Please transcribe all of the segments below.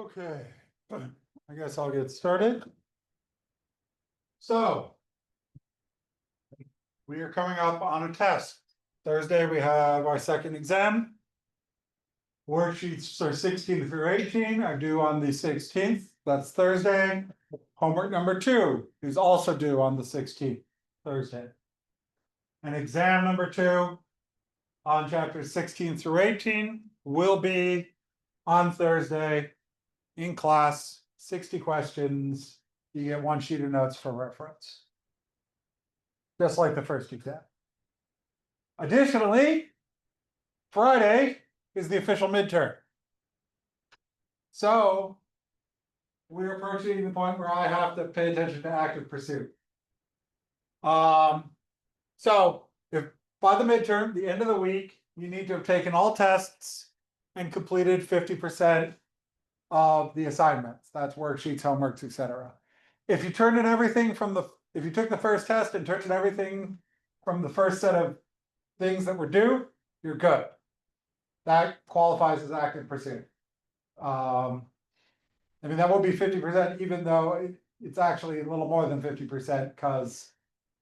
Okay, I guess I'll get started. So we are coming up on a test. Thursday, we have our second exam. Worksheets are 16 through 18 are due on the 16th. That's Thursday. Homework number 2 is also due on the 16th, Thursday. And exam number 2 on chapters 16 through 18 will be on Thursday in class, 60 questions. You get 1 sheet of notes for reference. Just like the first exam. Additionally, Friday is the official midterm. So we're approaching the point where I have to pay attention to active pursuit. So if by the midterm, the end of the week, you need to have taken all tests and completed 50% of the assignments. That's worksheets, homeworks, etc. If you turn in everything from if you took the first test and turned in everything from the first set of things that were due, you're good. That qualifies as active pursuit. I mean, that would be 50%, even though it's actually a little more than 50% because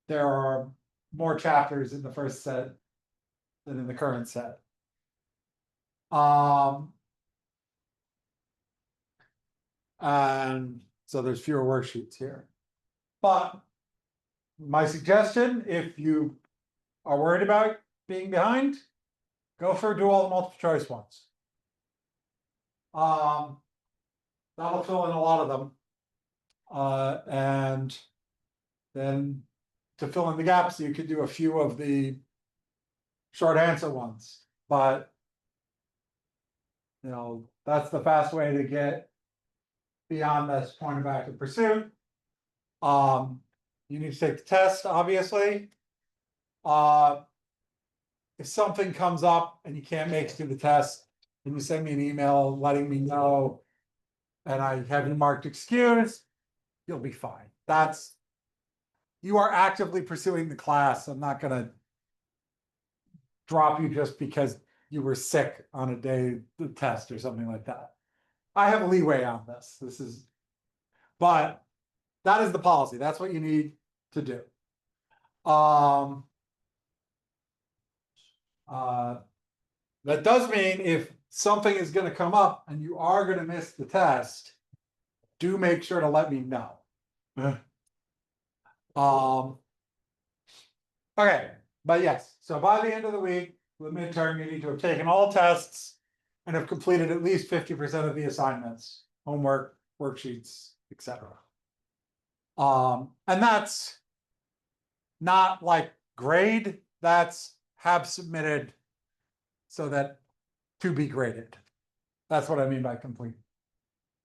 there are more chapters in the first set than in the current set. And so there's fewer worksheets here. But my suggestion, if you are worried about being behind, go for do all the multiple choice ones. That'll fill in a lot of them. And then to fill in the gaps, you could do a few of the short answer ones. But that's the fast way to get beyond this point of active pursuit. You need to take the test, obviously. If something comes up and you can't make it to the test, then you send me an email letting me know, and I have you marked excused, you'll be fine. You are actively pursuing the class. I'm not gonna drop you just because you were sick on a day of the test or something like that. I have leeway on this. But that is the policy. That's what you need to do. That does mean if something is going to come up and you are going to miss the test, do make sure to let me know. Okay, but yes, so by the end of the week, the midterm, you need to have taken all tests and have completed at least 50% of the assignments, homework, worksheets, etc. And that's not like grade, that's have submitted so that to be graded. That's what I mean by complete.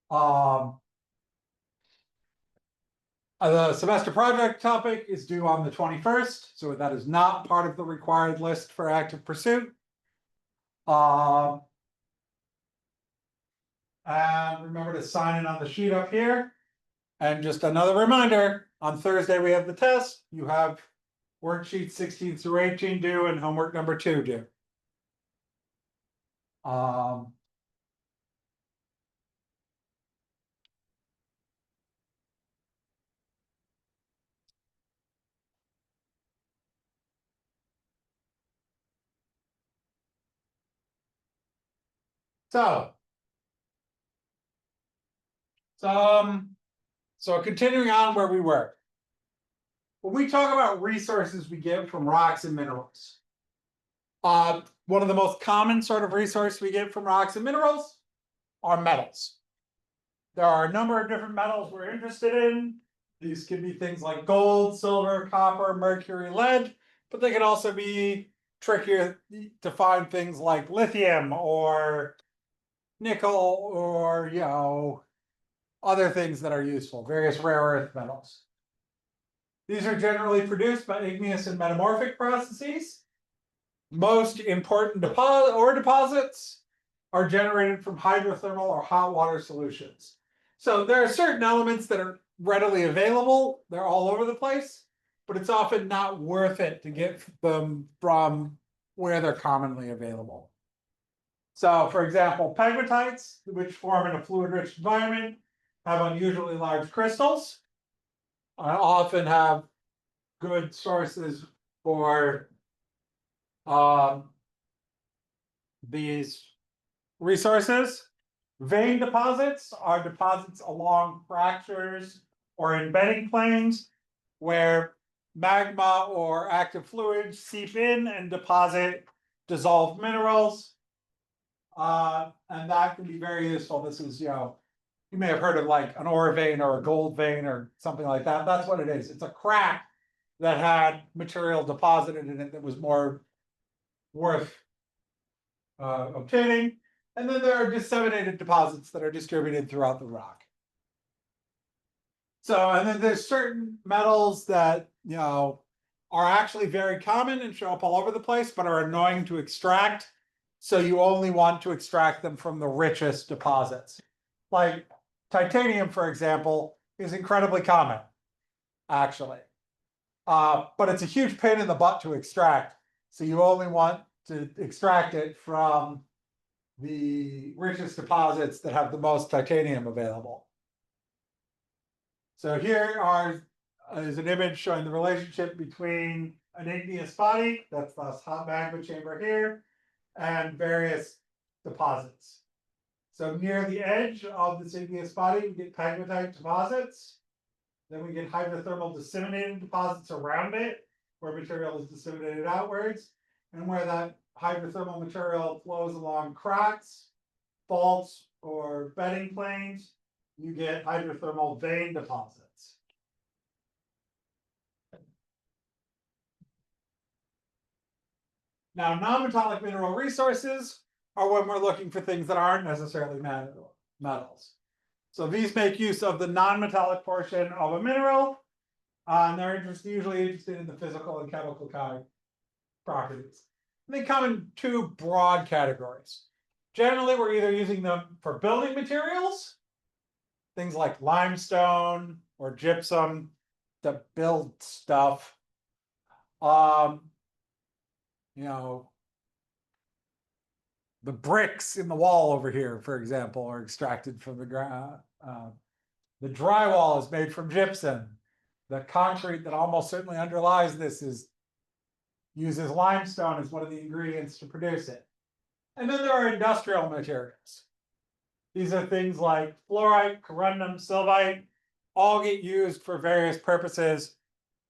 The semester project topic is due on the 21st, so that is not part of the required list for active pursuit. And remember to sign in on the sheet up here. And just another reminder, on Thursday we have the test. You have worksheets 16 through 18 due and homework number 2 due. So continuing on where we were. When we talk about resources we get from rocks and minerals, one of the most common sort of resource we get from rocks and minerals are metals. There are a number of different metals we're interested in. These could be things like gold, silver, copper, mercury, lead, but they could also be trickier to find things like lithium or nickel or, other things that are useful, various rare earth metals. These are generally produced by igneous and metamorphic processes. Most important deposits are generated from hydrothermal or hot water solutions. So there are certain elements that are readily available. They're all over the place, but it's often not worth it to get them from where they're commonly available. So, for example, pegmatites, which form in a fluid-rich environment, have unusually large crystals. Often have good sources for these resources. Vein deposits are deposits along fractures or embedding planes where magma or active fluids seep in and deposit dissolved minerals. And that can be very useful. This is, you may have heard of like an ore vein or a gold vein or something like that. That's what it is. It's a crack that had material deposited in it that was more worth obtaining. And then there are disseminated deposits that are distributed throughout the rock. So, and then there's certain metals that, are actually very common and show up all over the place, but are annoying to extract. So you only want to extract them from the richest deposits. Like titanium, for example, is incredibly common, actually. But it's a huge pain in the butt to extract. So you only want to extract it from the richest deposits that have the most titanium available. So here is an image showing the relationship between an igneous body, that's this hot magma chamber here, and various deposits. So near the edge of this igneous body, we get pegmatite deposits. Then we get hydrothermal disseminated deposits around it, where material is disseminated outwards, and where that hydrothermal material flows along cracks, faults, or bedding planes, you get hydrothermal vein deposits. Now, non-metallic mineral resources are when we're looking for things that aren't necessarily metals. So these make use of the non-metallic portion of a mineral, and they're usually interested in the physical and chemical properties. And they come in two broad categories. Generally, we're either using them for building materials, things like limestone or gypsum to build stuff. The bricks in the wall over here, for example, are extracted from the ground. The drywall is made from gypsum. The concrete that almost certainly underlies this uses limestone as one of the ingredients to produce it. And then there are industrial materials. These are things like fluorite, corundum, sylvite, all get used for various purposes,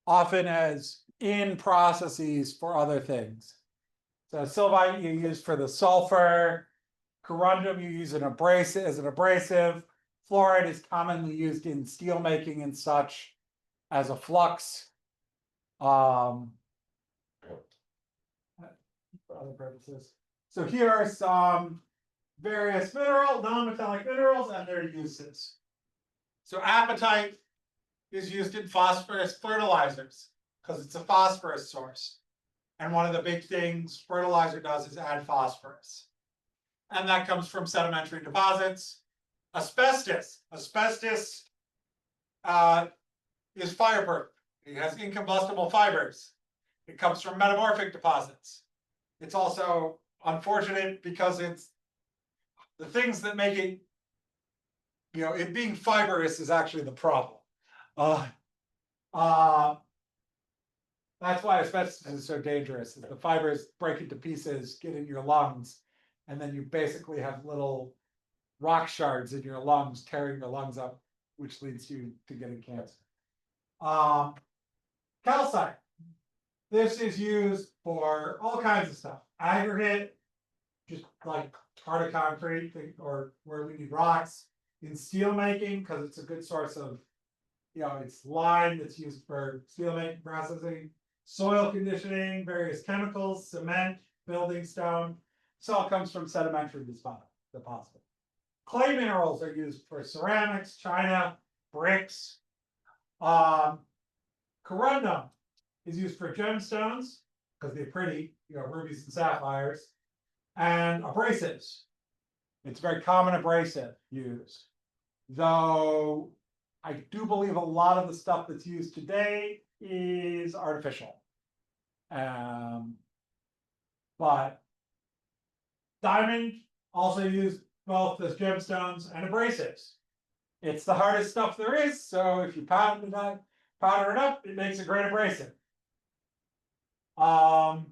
often as in processes for other things. So sylvite you use for the sulfur, corundum you use as an abrasive, fluoride is commonly used in steel making and such as a flux. For other purposes. So here are some various non-metallic minerals and their uses. So apatite is used in phosphorus fertilizers because it's a phosphorus source. And one of the big things fertilizer does is add phosphorus. And that comes from sedimentary deposits. Asbestos is fireproof. It has incombustible fibers. It comes from metamorphic deposits. It's also unfortunate because it's the things that make it, it being fibrous is actually the problem. That's why asbestos is so dangerous. The fibers break into pieces, get in your lungs, and then you basically have little rock shards in your lungs, tearing your lungs up, which leads you to getting cancer. Calcite. This is used for all kinds of stuff. Aggregate, just like hard concrete, or where we need rocks. In steel making, because it's a good source of, it's lime that's used for steel making processing. Soil conditioning, various chemicals, cement, building stone. This all comes from sedimentary deposit. Clay minerals are used for ceramics, china, bricks. Corundum is used for gemstones because they're pretty, rubies and sapphires, and abrasives. It's a very common abrasive used. Though I do believe a lot of the stuff that's used today is artificial. But diamond Also used both as gemstones and abrasives. It's the hardest stuff there is, so if you powder it up, it makes a great abrasive. Fluorite,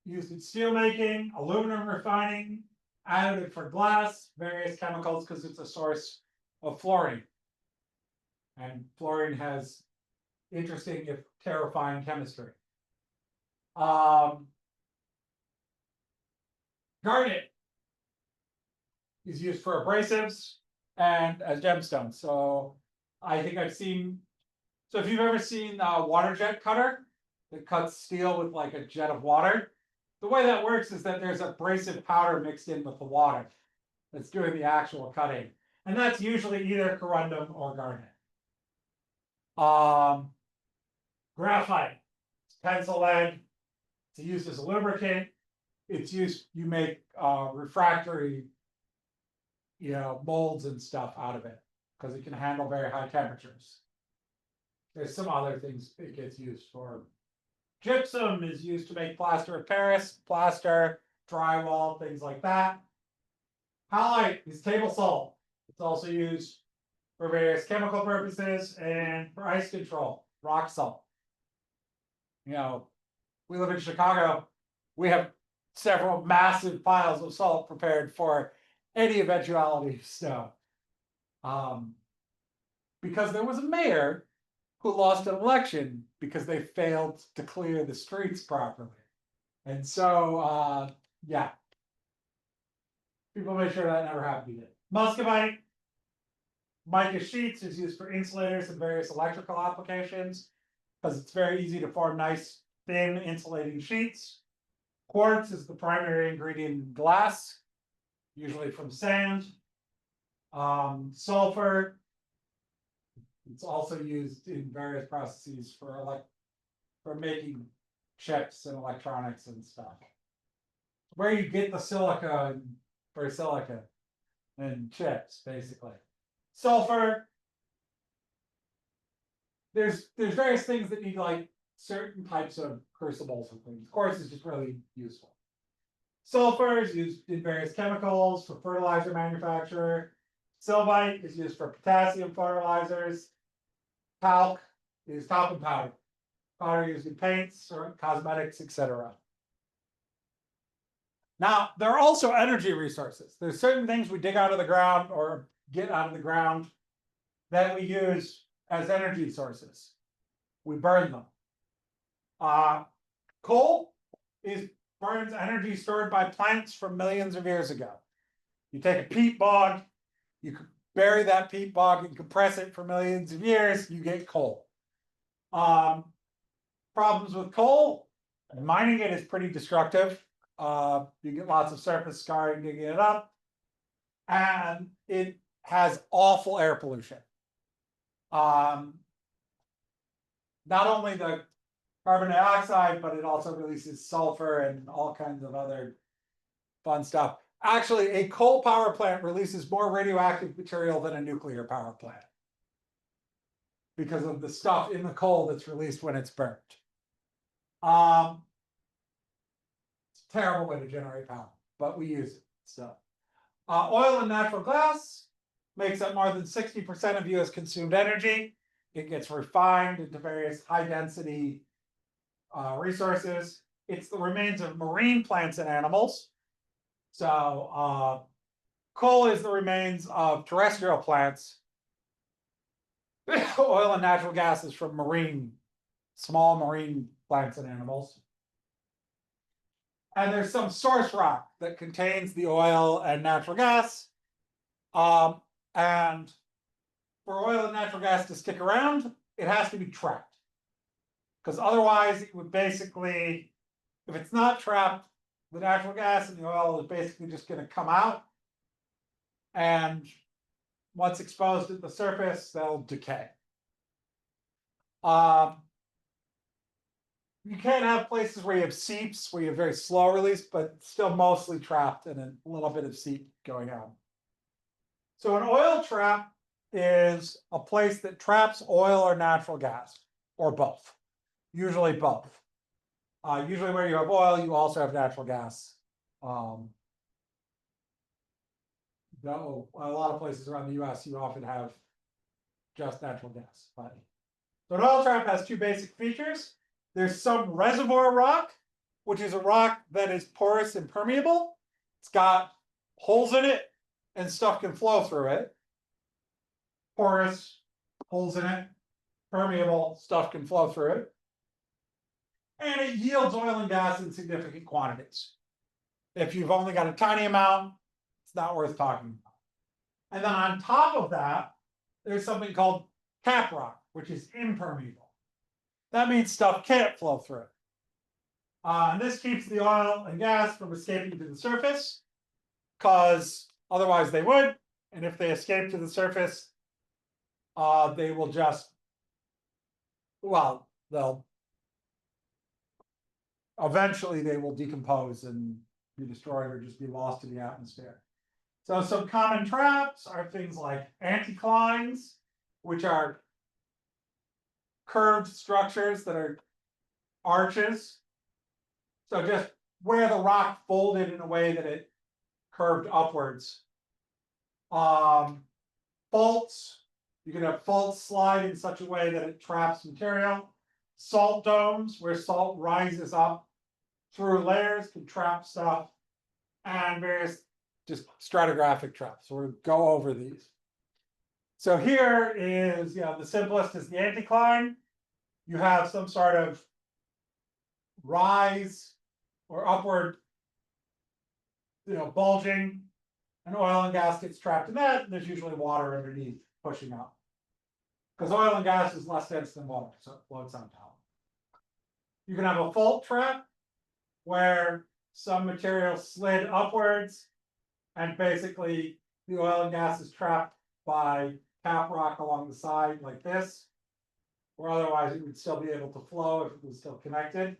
used in steel making, aluminum refining, additive for glass, various chemicals because it's a source of fluorine. And fluorine has interesting, if terrifying, chemistry. Garnet is used for abrasives and as gemstones. So I think I've seen, so if you've ever seen a water jet cutter that cuts steel with like a jet of water, the way that works is that there's abrasive powder mixed in with the water that's doing the actual cutting. And that's usually either corundum or garnet. Graphite, it's pencil lead, it's used as a lubricant. It's used, you make refractory, molds and stuff out of it because it can handle very high temperatures. There's some other things it gets used for. Gypsum is used to make plaster of Paris, plaster, drywall, things like that. Halite is table salt. It's also used for various chemical purposes and for ice control, rock salt. We live in Chicago. We have several massive piles of salt prepared for any eventuality of snow. Because there was a mayor who lost an election because they failed to clear the streets properly. And so, yeah. People make sure that never happened again. Muscovite, mica sheets is used for insulators and various electrical applications because it's very easy to form nice, thin insulating sheets. Quartz is the primary ingredient in glass, usually from sand. Sulfur, it's also used in various processes for making chips and electronics and stuff. Where you get the silica for silica and chips, basically. Sulfur, there's various things that need like certain types of crucibles and things. Quartz is just really useful. Sulfur is used in various chemicals for fertilizer manufacture. Sylvite is used for potassium fertilizers. Talc is talcum powder. Powder used in paints or cosmetics, etc. Now, there are also energy resources. There's certain things we dig out of the ground or get out of the ground that we use as energy sources. We burn them. Coal burns energy stored by plants from millions of years ago. You take a peat bog, you bury that peat bog and compress it for millions of years, you get coal. Problems with coal, mining it is pretty destructive. You get lots of surface scarring digging it up, and it has awful air pollution. Not only the carbon dioxide, but it also releases sulfur and all kinds of other fun stuff. Actually, a coal power plant releases more radioactive material than a nuclear power plant because of the stuff in the coal that's released when it's burnt. It's a terrible way to generate power, but we use it. So, oil and natural gas makes up more than 60% of US consumed energy. It gets refined into various high-density resources. It's the remains of marine plants and animals. So coal is the remains of terrestrial plants. Oil and natural gas is from small marine plants and animals. And there's some source rock that contains the oil and natural gas. And for oil and natural gas to stick around, it has to be trapped. Because otherwise, it would basically, if it's not trapped, the natural gas and the oil is basically just going to come out. And once exposed at the surface, they'll decay. You can have places where you have seeps, where you have very slow release, but still mostly trapped and a little bit of seep going on. So an oil trap is a place that traps oil or natural gas, or both. Usually both. Usually where you have oil, you also have natural gas. no, a lot of places around the US, you often have just natural gas. But so an oil trap has two basic features. There's some reservoir rock, which is a rock that is porous and permeable. It's got holes in it and stuff can flow through it. Porous, holes in it, permeable, stuff can flow through it. And it yields oil and gas in significant quantities. If you've only got a tiny amount, it's not worth talking about. And then on top of that, there's something called cap rock, which is impermeable. That means stuff can't flow through it. And this keeps the oil and gas from escaping to the surface, because otherwise they would. And if they escape to the surface, they will just, well, eventually they will decompose and be destroyed or just be lost in the atmosphere. So some common traps are things like anticlines, which are curved structures that are arches. So just where the rock folded in a way that it curved upwards. Faults, you can have faults slide in such a way that it traps material. Salt domes, where salt rises up through layers, can trap stuff. And various just stratigraphic traps. So we'll go over these. So here is, the simplest is the anticline. You have some sort of rise or upward, bulging, and oil and gas gets trapped in that, and there's usually water underneath pushing up. Because oil and gas is less dense than water, so it floats on top. You can have a fault trap, where some material slid upwards, and basically the oil and gas is trapped by cap rock along the side like this, or otherwise it would still be able to flow if it was still connected.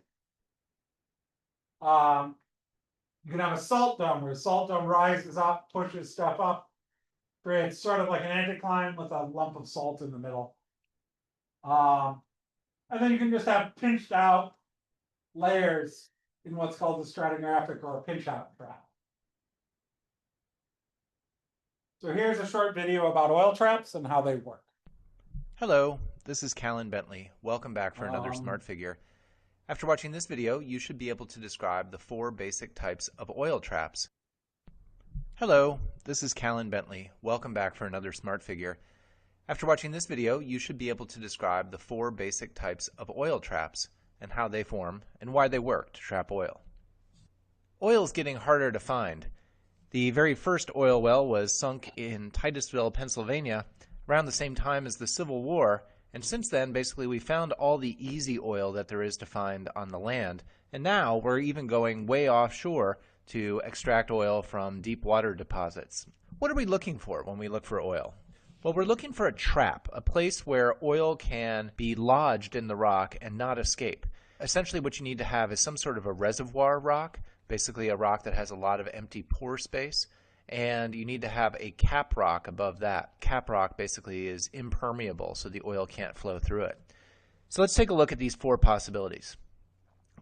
You can have a salt dome, where a salt dome rises up, pushes stuff up, creates sort of like an anticline with a lump of salt in the middle. And then you can just have pinched out layers in what's called the stratigraphic or a pinch out trap. So here's a short video about oil traps and how they work. Hello, this is Callan Bentley. Welcome back for another Smart Figure. After watching this video, you should be able to describe the 4 basic types of oil traps. Hello, this is Callan Bentley. Welcome back for another Smart Figure. After watching this video, you should be able to describe the 4 basic types of oil traps and how they form and why they work to trap oil. Oil is getting harder to find. The very first oil well was sunk in Titusville, Pennsylvania, around the same time as the Civil War, and since then, basically, we found all the easy oil that there is to find on the land, and now we're even going way offshore to extract oil from deep water deposits. What are we looking for when we look for oil? Well, we're looking for a trap, a place where oil can be lodged in the rock and not escape. Essentially, what you need to have is some sort of a reservoir rock, basically a rock that has a lot of empty pore space, and you need to have a cap rock above that. Cap rock basically is impermeable, so the oil can't flow through it. So let's take a look at these 4 possibilities.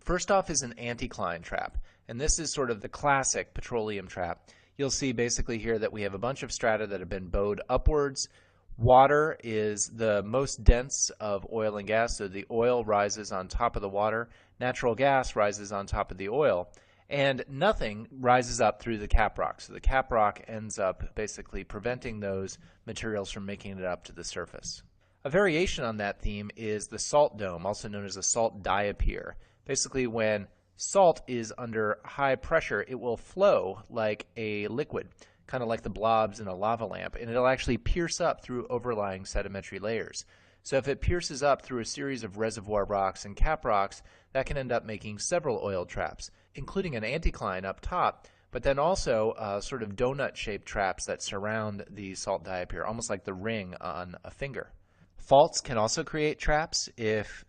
First off is an anticline trap, and this is sort of the classic petroleum trap. You'll see basically here that we have a bunch of strata that have been bowed upwards. Water is the most dense of oil and gas, so the oil rises on top of the water. Natural gas rises on top of the oil. And nothing rises up through the cap rock. So the cap rock ends up basically preventing those materials from making it up to the surface. A variation on that theme is the salt dome, also known as a salt diapier. Basically, when salt is under high pressure, it will flow like a liquid, kind of like the blobs in a lava lamp, and it'll actually pierce up through overlying sedimentary layers. So if it pierces up through a series of reservoir rocks and cap rocks, that can end up making several oil traps, including an anticline up top, but then also sort of donut-shaped traps that surround the salt diapier, almost like the ring on a finger. Faults can also create traps if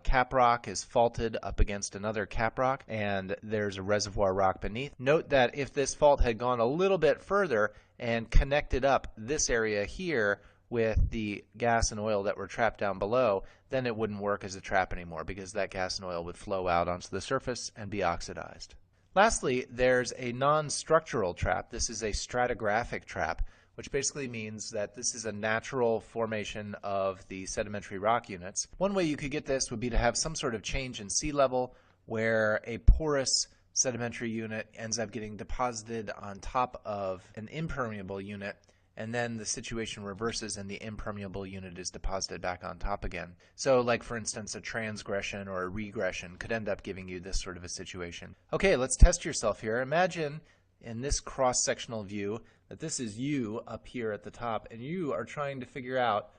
cap rock is faulted up against another cap rock and there's a reservoir rock beneath. Note that if this fault had gone a little bit further and connected up this area here with the gas and oil that were trapped down below, then it wouldn't work as a trap anymore because that gas and oil would flow out onto the surface and be oxidized. Lastly, there's a non-structural trap. This is a stratigraphic trap, which basically means that this is a natural formation of the sedimentary rock units. One way you could get this would be to have some sort of change in sea level where a porous sedimentary unit ends up getting deposited on top of an impermeable unit, and then the situation reverses and the impermeable unit is deposited back on top again. So like for instance a transgression or a regression could end up giving you this sort of a situation. Okay, let's test yourself here. Imagine in this cross-sectional view that this is you up here at the top and you are trying to figure out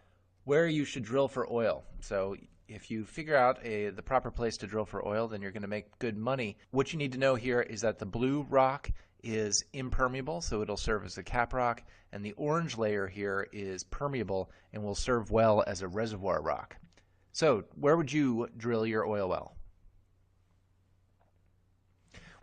where you should drill for oil. So if you figure out the proper place to drill for oil, then you're going to make good money. What you need to know here is that the blue rock is impermeable, so it'll serve as a cap rock, and the orange layer here is permeable and will serve well as a reservoir rock. So where would you drill your oil well?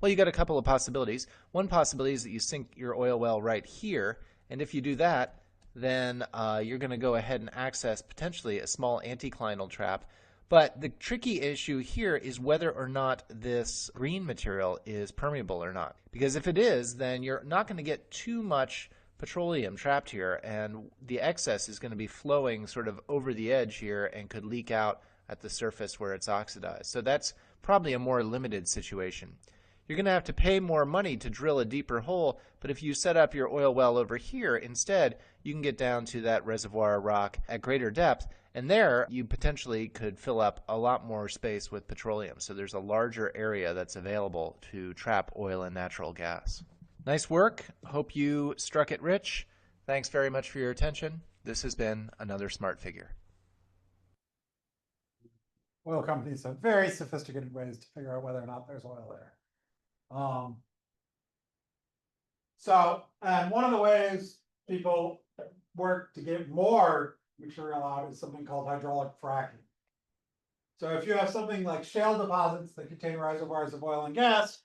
Well, you got a couple of possibilities. One possibility is that you sink your oil well right here, and if you do that, then you're going to go ahead and access potentially a small anticlinal trap. But the tricky issue here is whether or not this green material is permeable or not. Because if it is, then you're not going to get too much petroleum trapped here, and the excess is going to be flowing sort of over the edge here and could leak out at the surface where it's oxidized. So that's probably a more limited situation. You're going to have to pay more money to drill a deeper hole, but if you set up your oil well over here instead, you can get down to that reservoir rock at greater depth, and there you potentially could fill up a lot more space with petroleum. So there's a larger area that's available to trap oil and natural gas. Nice work. Hope you struck it rich. Thanks very much for your attention. This has been another Smart Figure. Oil companies have very sophisticated ways to figure out whether or not there's oil there. And one of the ways people work to get more material out is something called hydraulic fracking. So if you have something like shale deposits that contain reservoirs of oil and gas,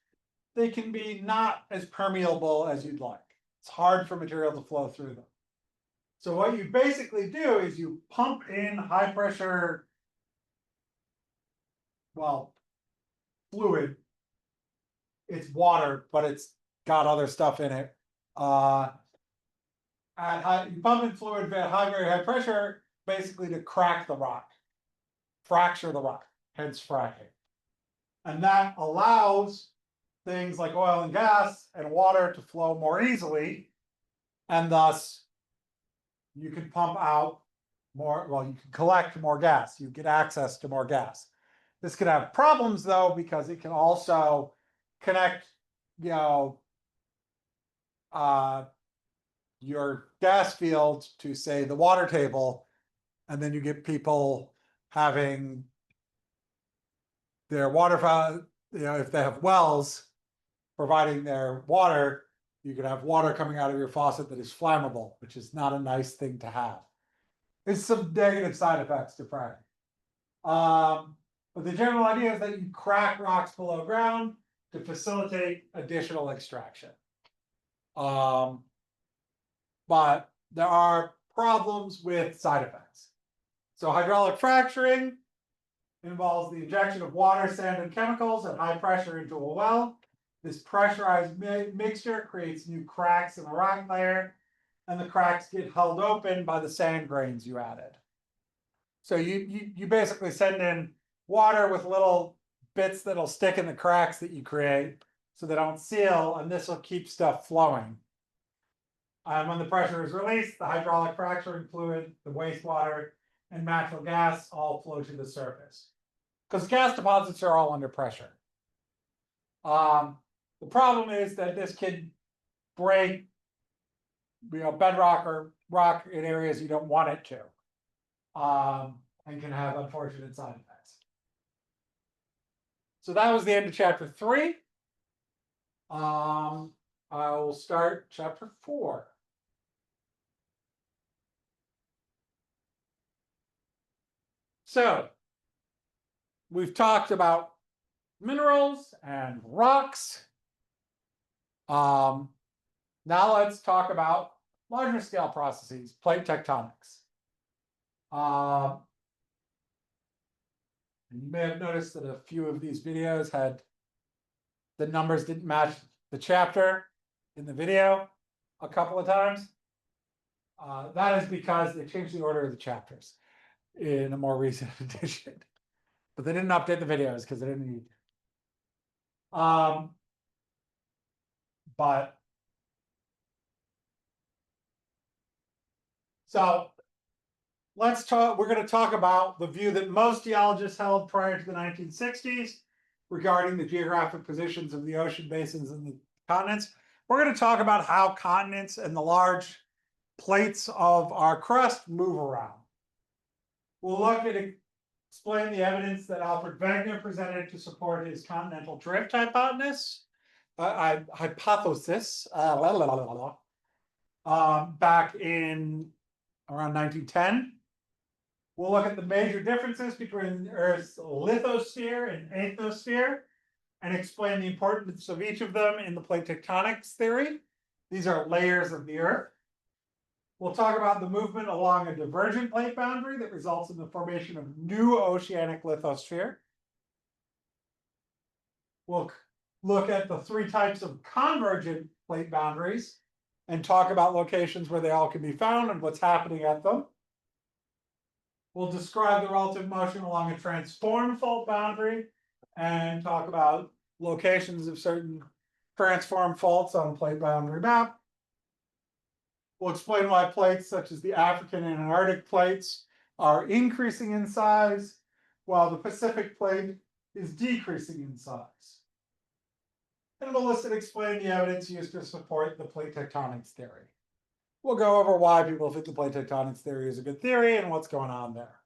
they can be not as permeable as you'd like. It's hard for material to flow through them. So what you basically do is you pump in high pressure, fluid. It's water, but it's got other stuff in it. You pump in fluid at very high pressure, basically to crack the rock, fracture the rock, hence fracking. And that allows things like oil and gas and water to flow more easily, and thus you can pump out more, you can collect more gas, you get access to more gas. This could have problems though, because it can also connect, your gas field to say the water table, and then you get people having their water, if they have wells providing their water, you could have water coming out of your faucet that is flammable, which is not a nice thing to have. There's some negative side effects to fracking. But the general idea is that you crack rocks below ground to facilitate additional extraction. But there are problems with side effects. So hydraulic fracturing involves the injection of water, sand, and chemicals at high pressure into a well. This pressurized mixture creates new cracks in the rock layer, and the cracks get held open by the sand grains you added. So you basically send in water with little bits that'll stick in the cracks that you create so they don't seal, and this will keep stuff flowing. And when the pressure is released, the hydraulic fracturing fluid, the wastewater, and natural gas all flow to the surface. Because gas deposits are all under pressure. The problem is that this can break, bedrock or rock in areas you don't want it to, and can have unfortunate side effects. So that was the end of chapter 3. I will start chapter 4. So we've talked about minerals and rocks. Now let's talk about larger scale processes, plate tectonics. And you may have noticed that a few of these videos had the numbers didn't match the chapter in the video a couple of times. That is because they changed the order of the chapters in a more recent edition. But they didn't update the videos because they didn't need to. But so let's talk. We're going to talk about the view that most geologists held prior to the 1960s regarding the geographic positions of the ocean basins and the continents. We're going to talk about how continents and the large plates of our crust move around. We'll look at explain the evidence that Alfred Wegener presented to support his continental drift hypothesis. Back in around 1910. We'll look at the major differences between Earth's lithosphere and atmosphere and explain the importance of each of them in the plate tectonics theory. These are layers of the Earth. We'll talk about the movement along a divergent plate boundary that results in the formation of new oceanic lithosphere. We'll look at the three types of convergent plate boundaries and talk about locations where they all can be found and what's happening at them. We'll describe the relative motion along a transform fault boundary and talk about locations of certain transform faults on a plate boundary map. We'll explain why plates such as the African and Antarctic plates are increasing in size, while the Pacific plate is decreasing in size. And we'll list and explain the evidence used to support the plate tectonics theory. We'll go over why people think the plate tectonics theory is a good theory and what's going on there.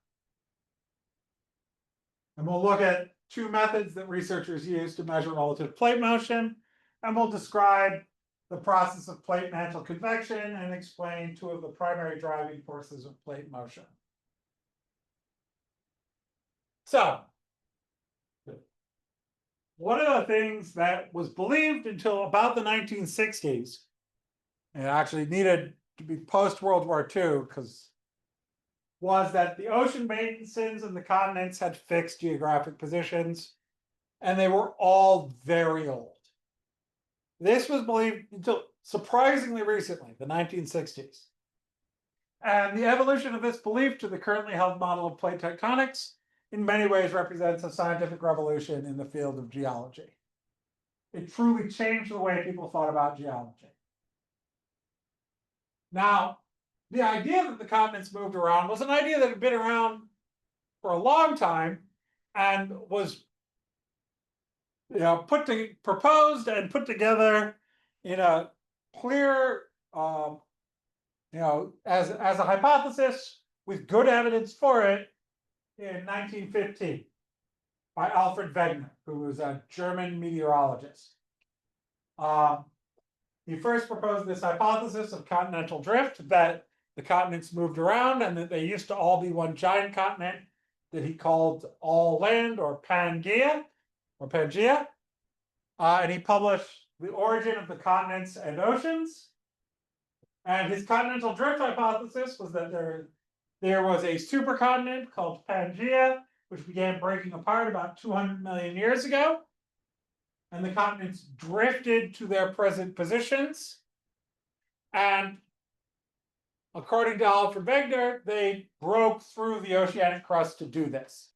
And we'll look at two methods that researchers use to measure relative plate motion, and we'll describe the process of plate mantle convection and explain two of the primary driving forces of plate motion. So, one of the things that was believed until about the 1960s, and actually needed to be post-World War II, was that the ocean basins and the continents had fixed geographic positions, and they were all very old. This was believed until surprisingly recently, the 1960s. And the evolution of this belief to the currently held model of plate tectonics in many ways represents a scientific revolution in the field of geology. It truly changed the way people thought about geology. Now, the idea that the continents moved around was an idea that had been around for a long time and was proposed and put together in a clear, as a hypothesis with good evidence for it in 1915 by Alfred Wegener, who was a German meteorologist. He first proposed this hypothesis of continental drift, that the continents moved around and that they used to all be one giant continent that he called all land, or Pangea. And he published The Origin of the Continents and Oceans. And his continental drift hypothesis was that there was a supercontinent called Pangea, which began breaking apart about 200 million years ago. And the continents drifted to their present positions. And according to Alfred Wegener, they broke through the oceanic crust to do this.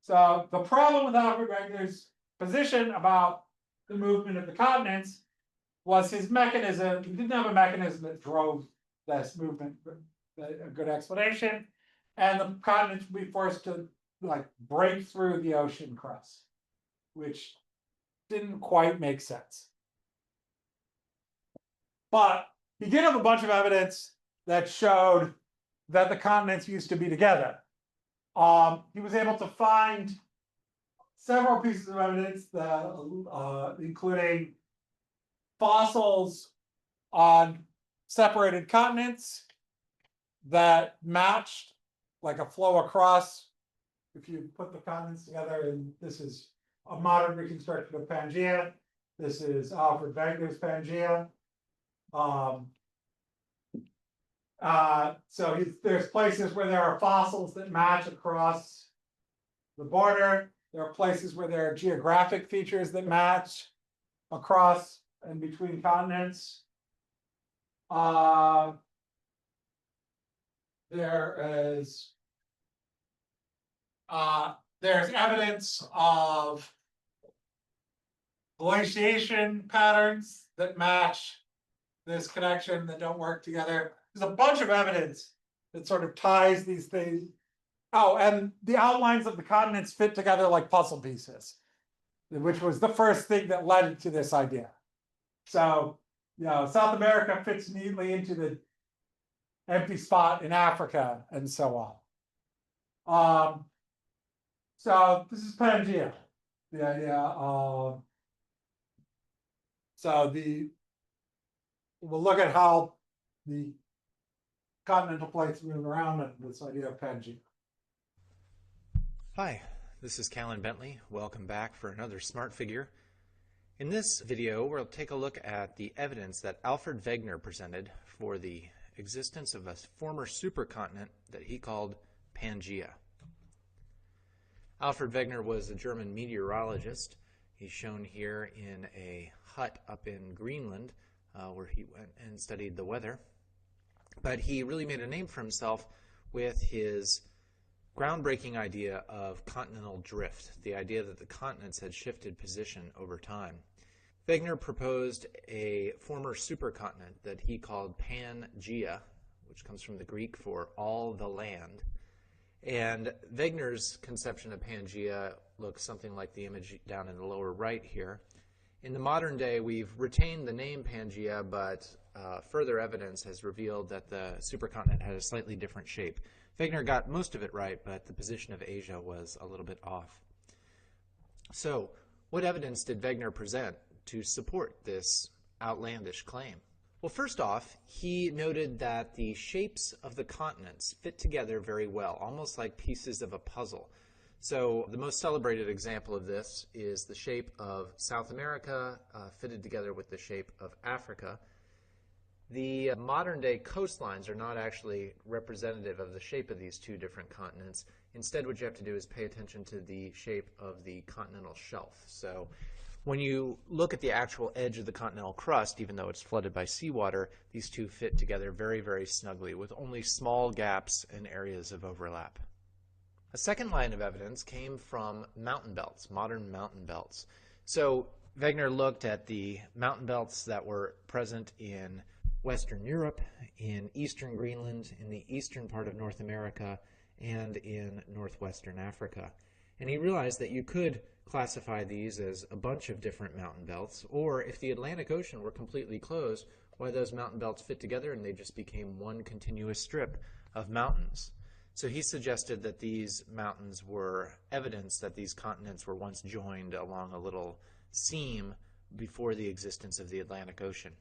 So the problem with Alfred Wegener's position about the movement of the continents was his mechanism. He didn't have a mechanism that drove this movement, a good explanation. And the continents would be forced to break through the ocean crust, which didn't quite make sense. But he did have a bunch of evidence that showed that the continents used to be together. He was able to find several pieces of evidence that, including fossils on separated continents that matched like a flow across. If you put the continents together, and this is a modern reconstruction of Pangea. This is Alfred Wegener's Pangea. So there's places where there are fossils that match across the border. There are places where there are geographic features that match across and between continents. There's evidence of glaciation patterns that match this connection that don't work together. There's a bunch of evidence that sort of ties these things. Oh, and the outlines of the continents fit together like puzzle pieces, which was the first thing that led to this idea. So, South America fits neatly into the empty spot in Africa and so on. So this is Pangea. The idea we'll look at how the continental plates move around and this idea of Pangea. Hi, this is Callan Bentley. Welcome back for another Smart Figure. In this video, we'll take a look at the evidence that Alfred Wegener presented for the existence of a former supercontinent that he called Pangea. Alfred Wegener was a German meteorologist. He's shown here in a hut up in Greenland where he went and studied the weather. But he really made a name for himself with his groundbreaking idea of continental drift, the idea that the continents had shifted position over time. Wegener proposed a former supercontinent that he called Pangea, which comes from the Greek for all the land. And Wegener's conception of Pangea looks something like the image down in the lower right here. In the modern day, we've retained the name Pangea, but further evidence has revealed that the supercontinent had a slightly different shape. Wegener got most of it right, but the position of Asia was a little bit off. So, what evidence did Wegener present to support this outlandish claim? Well, first off, he noted that the shapes of the continents fit together very well, almost like pieces of a puzzle. So the most celebrated example of this is the shape of South America fitted together with the shape of Africa. The modern-day coastlines are not actually representative of the shape of these two different continents. Instead, what you have to do is pay attention to the shape of the continental shelf. So when you look at the actual edge of the continental crust, even though it's flooded by seawater, these two fit together very, very snugly with only small gaps and areas of overlap. A second line of evidence came from mountain belts, modern mountain belts. So Wegener looked at the mountain belts that were present in Western Europe, in eastern Greenland, in the eastern part of North America, and in northwestern Africa. And he realized that you could classify these as a bunch of different mountain belts, or if the Atlantic Ocean were completely closed, why those mountain belts fit together and they just became one continuous strip of mountains. So he suggested that these mountains were evidence that these continents were once joined along a little seam before the existence of the Atlantic Ocean.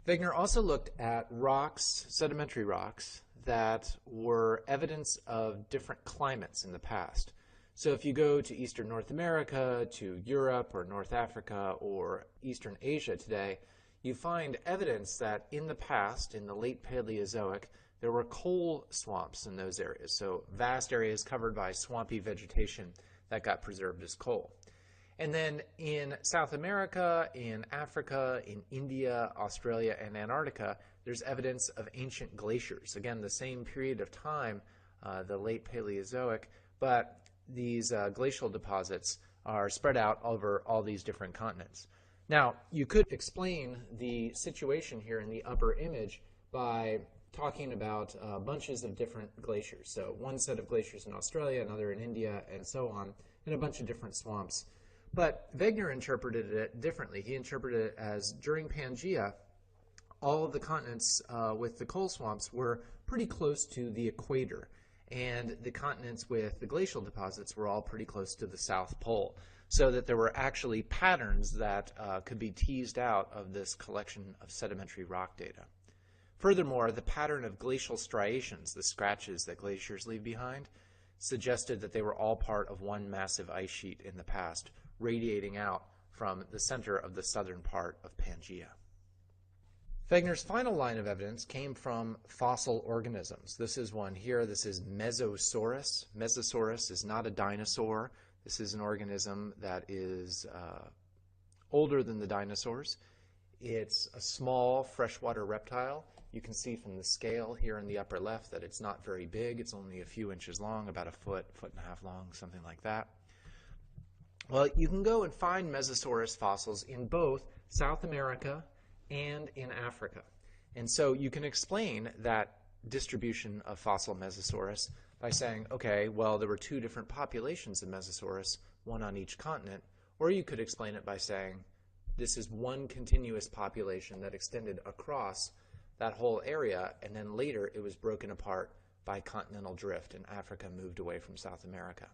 Wegener also looked at rocks, sedimentary rocks, that were evidence of different climates in the past. So if you go to eastern North America, to Europe or North Africa or eastern Asia today, you find evidence that in the past, in the late Paleozoic, there were coal swamps in those areas. So vast areas covered by swampy vegetation that got preserved as coal. And then in South America, in Africa, in India, Australia, and Antarctica, there's evidence of ancient glaciers. Again, the same period of time, the late Paleozoic, but these glacial deposits are spread out over all these different continents. Now, you could explain the situation here in the upper image by talking about bunches of different glaciers. So one set of glaciers in Australia, another in India, and so on, and a bunch of different swamps. But Wegener interpreted it differently. He interpreted it as during Pangea, all of the continents with the coal swamps were pretty close to the equator, and the continents with the glacial deposits were all pretty close to the South Pole, so that there were actually patterns that could be teased out of this collection of sedimentary rock data. Furthermore, the pattern of glacial striations, the scratches that glaciers leave behind, suggested that they were all part of one massive ice sheet in the past, radiating out from the center of the southern part of Pangea. Wegener's final line of evidence came from fossil organisms. This is one here. This is Mesosaurus. Mesosaurus is not a dinosaur. This is an organism that is older than the dinosaurs. It's a small freshwater reptile. You can see from the scale here in the upper left that it's not very big. It's only a few inches long, about a foot, foot and a half long, something like that. Well, you can go and find Mesosaurus fossils in both South America and in Africa. And so you can explain that distribution of fossil Mesosaurus by saying, okay, well, there were two different populations of Mesosaurus, one on each continent. Or you could explain it by saying, this is one continuous population that extended across that whole area, and then later it was broken apart by continental drift, and Africa moved away from South America.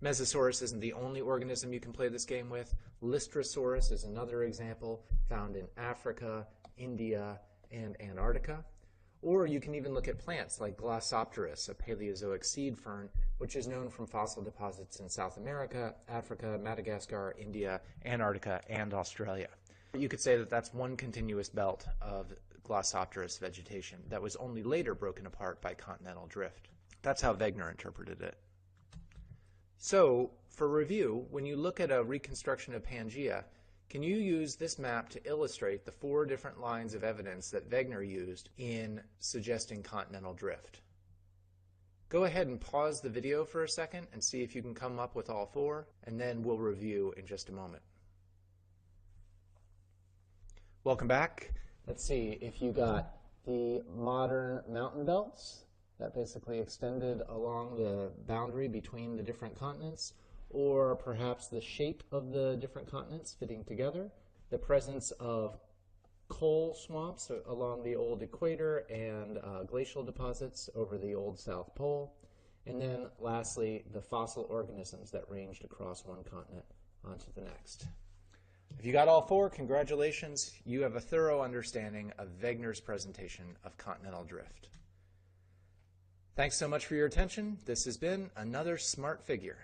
Mesosaurus isn't the only organism you can play this game with. Lystrosaurus is another example found in Africa, India, and Antarctica. Or you can even look at plants like Glossopteris, a Paleozoic seed fern, which is known from fossil deposits in South America, Africa, Madagascar, India, Antarctica, and Australia. You could say that that's one continuous belt of Glossopteris vegetation that was only later broken apart by continental drift. That's how Wegener interpreted it. So, for review, when you look at a reconstruction of Pangaea, can you use this map to illustrate the four different lines of evidence that Wegener used in suggesting continental drift? Go ahead and pause the video for a second and see if you can come up with all four, and then we'll review in just a moment. Welcome back. Let's see if you got the modern mountain belts that basically extended along the boundary between the different continents, or perhaps the shape of the different continents fitting together, the presence of coal swamps along the old equator and glacial deposits over the old South Pole, and then lastly, the fossil organisms that ranged across one continent onto the next. If you got all four, congratulations. You have a thorough understanding of Wegener's presentation of continental drift. Thanks so much for your attention. This has been another Smart Figure.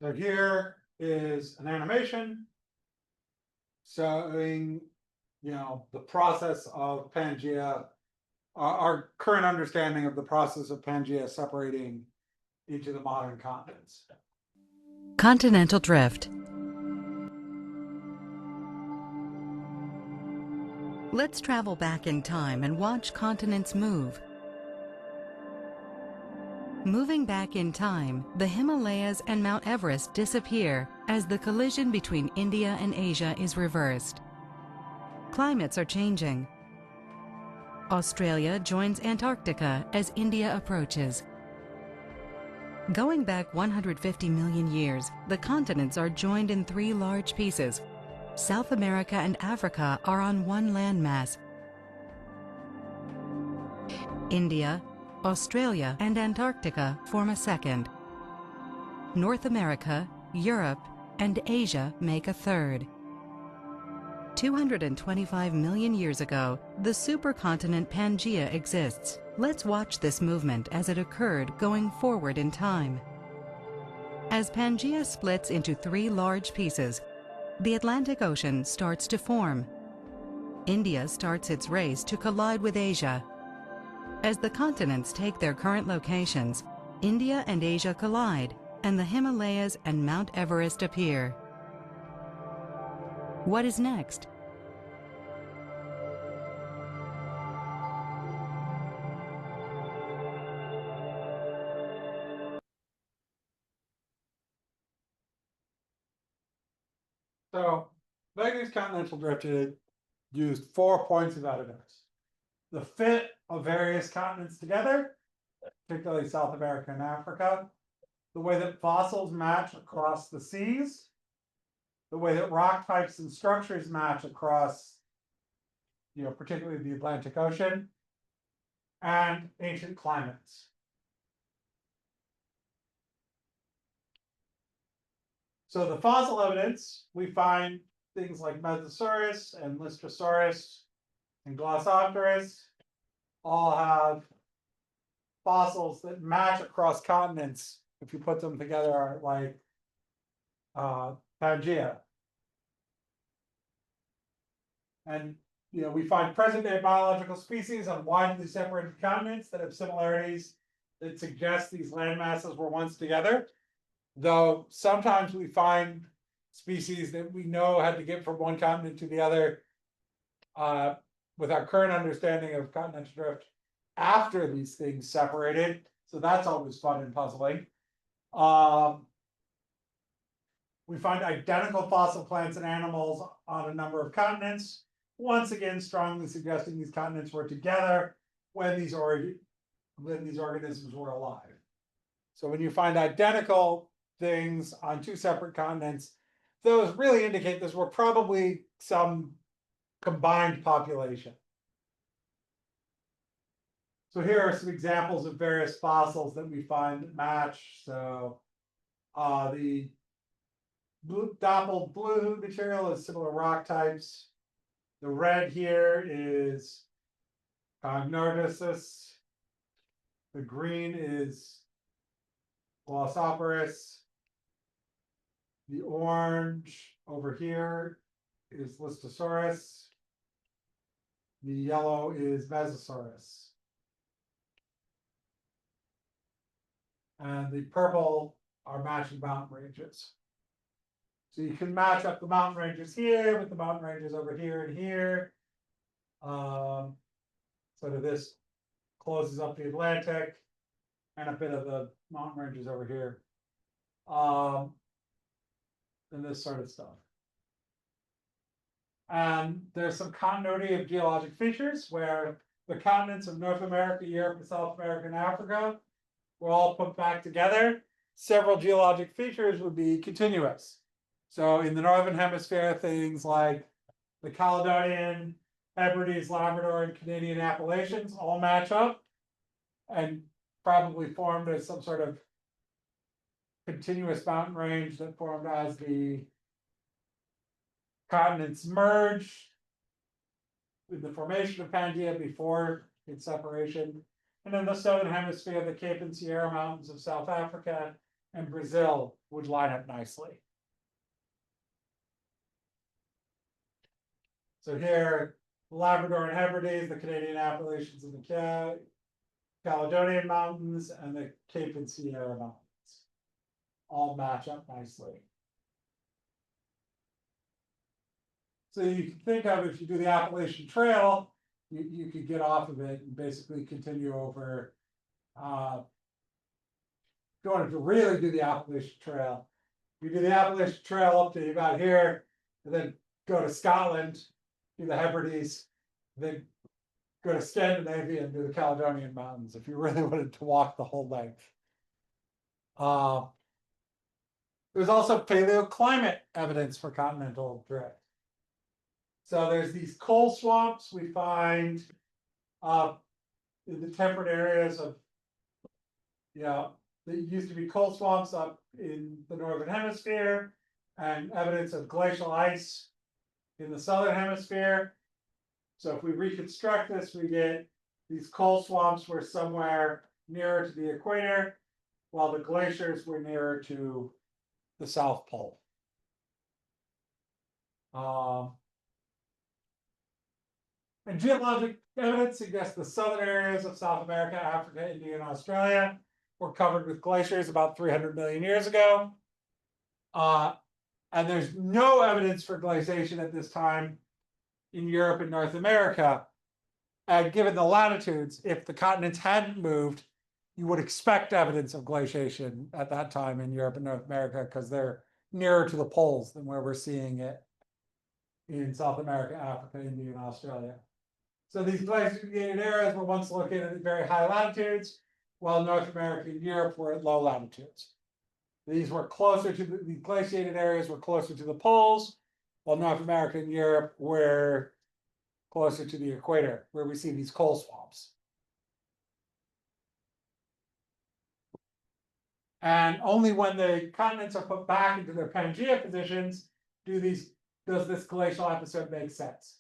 So here is an animation showing, the process of Pangaea, our current understanding of the process of Pangaea separating each of the modern continents. Continental drift. Let's travel back in time and watch continents move. Moving back in time, the Himalayas and Mount Everest disappear as the collision between India and Asia is reversed. Climates are changing. Australia joins Antarctica as India approaches. Going back 150 million years, the continents are joined in three large pieces. South America and Africa are on one landmass. India, Australia, and Antarctica form a second. North America, Europe, and Asia make a third. 225 million years ago, the supercontinent Pangaea exists. Let's watch this movement as it occurred going forward in time. As Pangaea splits into three large pieces, the Atlantic Ocean starts to form. India starts its race to collide with Asia. As the continents take their current locations, India and Asia collide, and the Himalayas and Mount Everest appear. What is next? So, Wegener's continental drift used 4 points of evidence. The fit of various continents together, particularly South America and Africa, the way that fossils match across the seas, the way that rock types and structures match across, particularly the Atlantic Ocean, and ancient climates. So the fossil evidence, we find things like Mesosaurus and Lystrosaurus and Glossopteris all have fossils that match across continents if you put them together, like Pangaea. And we find present-day biological species on widely separated continents that have similarities that suggests these land masses were once together. Though sometimes we find species that we know had to get from one continent to the other with our current understanding of continental drift after these things separated. So that's always fun and puzzling. We find identical fossil plants and animals on a number of continents, once again strongly suggesting these continents were together when these organisms were alive. So when you find identical things on two separate continents, those really indicate this were probably some combined population. So here are some examples of various fossils that we find that match. So the dappled blue material is similar rock types. The red here is Cognortus. The green is Glossoporus. The orange over here is Listosaurus. The yellow is Mesosaurus. And the purple are matching mountain ranges. So you can match up the mountain ranges here with the mountain ranges over here and here. Sort of this closes up the Atlantic and a bit of the mountain ranges over here. And this sort of stuff. And there's some continuity of geologic features where the continents of North America, Europe, and South America, and Africa were all put back together. Several geologic features would be continuous. So in the Northern Hemisphere, things like the Caledonian, Hebrides, Labrador, and Canadian Appalachians all match up and probably formed as some sort of continuous mountain range that formed as the continents merged with the formation of Pangaea before its separation. And in the Southern Hemisphere, the Cape and Sierra Mountains of South Africa and Brazil would line up nicely. So here, the Labrador and Hebrides, the Canadian Appalachians and the Caledonian Mountains, and the Cape and Sierra Mountains all match up nicely. So you can think of, if you do the Appalachian Trail, you could get off of it and basically continue over. If you wanted to really do the Appalachian Trail, you do the Appalachian Trail up to about here, and then go to Scotland, do the Hebrides, then go to Scandinavia and do the Caledonian Mountains if you really wanted to walk the whole length. There's also paleoclimate evidence for continental drift. So there's these coal swamps we find in the temperate areas of, there used to be coal swamps up in the Northern Hemisphere, and evidence of glacial ice in the Southern Hemisphere. So if we reconstruct this, we get these coal swamps were somewhere nearer to the equator, while the glaciers were nearer to the South Pole. And geologic evidence suggests the southern areas of South America, Africa, India, and Australia were covered with glaciers about 300 million years ago. And there's no evidence for glaciation at this time in Europe and North America. And given the latitudes, if the continents hadn't moved, you would expect evidence of glaciation at that time in Europe and North America because they're nearer to the poles than where we're seeing it in South America, Africa, India, and Australia. So these glaciated areas were once located at very high latitudes, while North America and Europe were at low latitudes. These were closer to the glaciated areas were closer to the poles, while North America and Europe were closer to the equator, where we see these coal swamps. And only when the continents are put back into their Pangaea positions does this glacial episode make sense.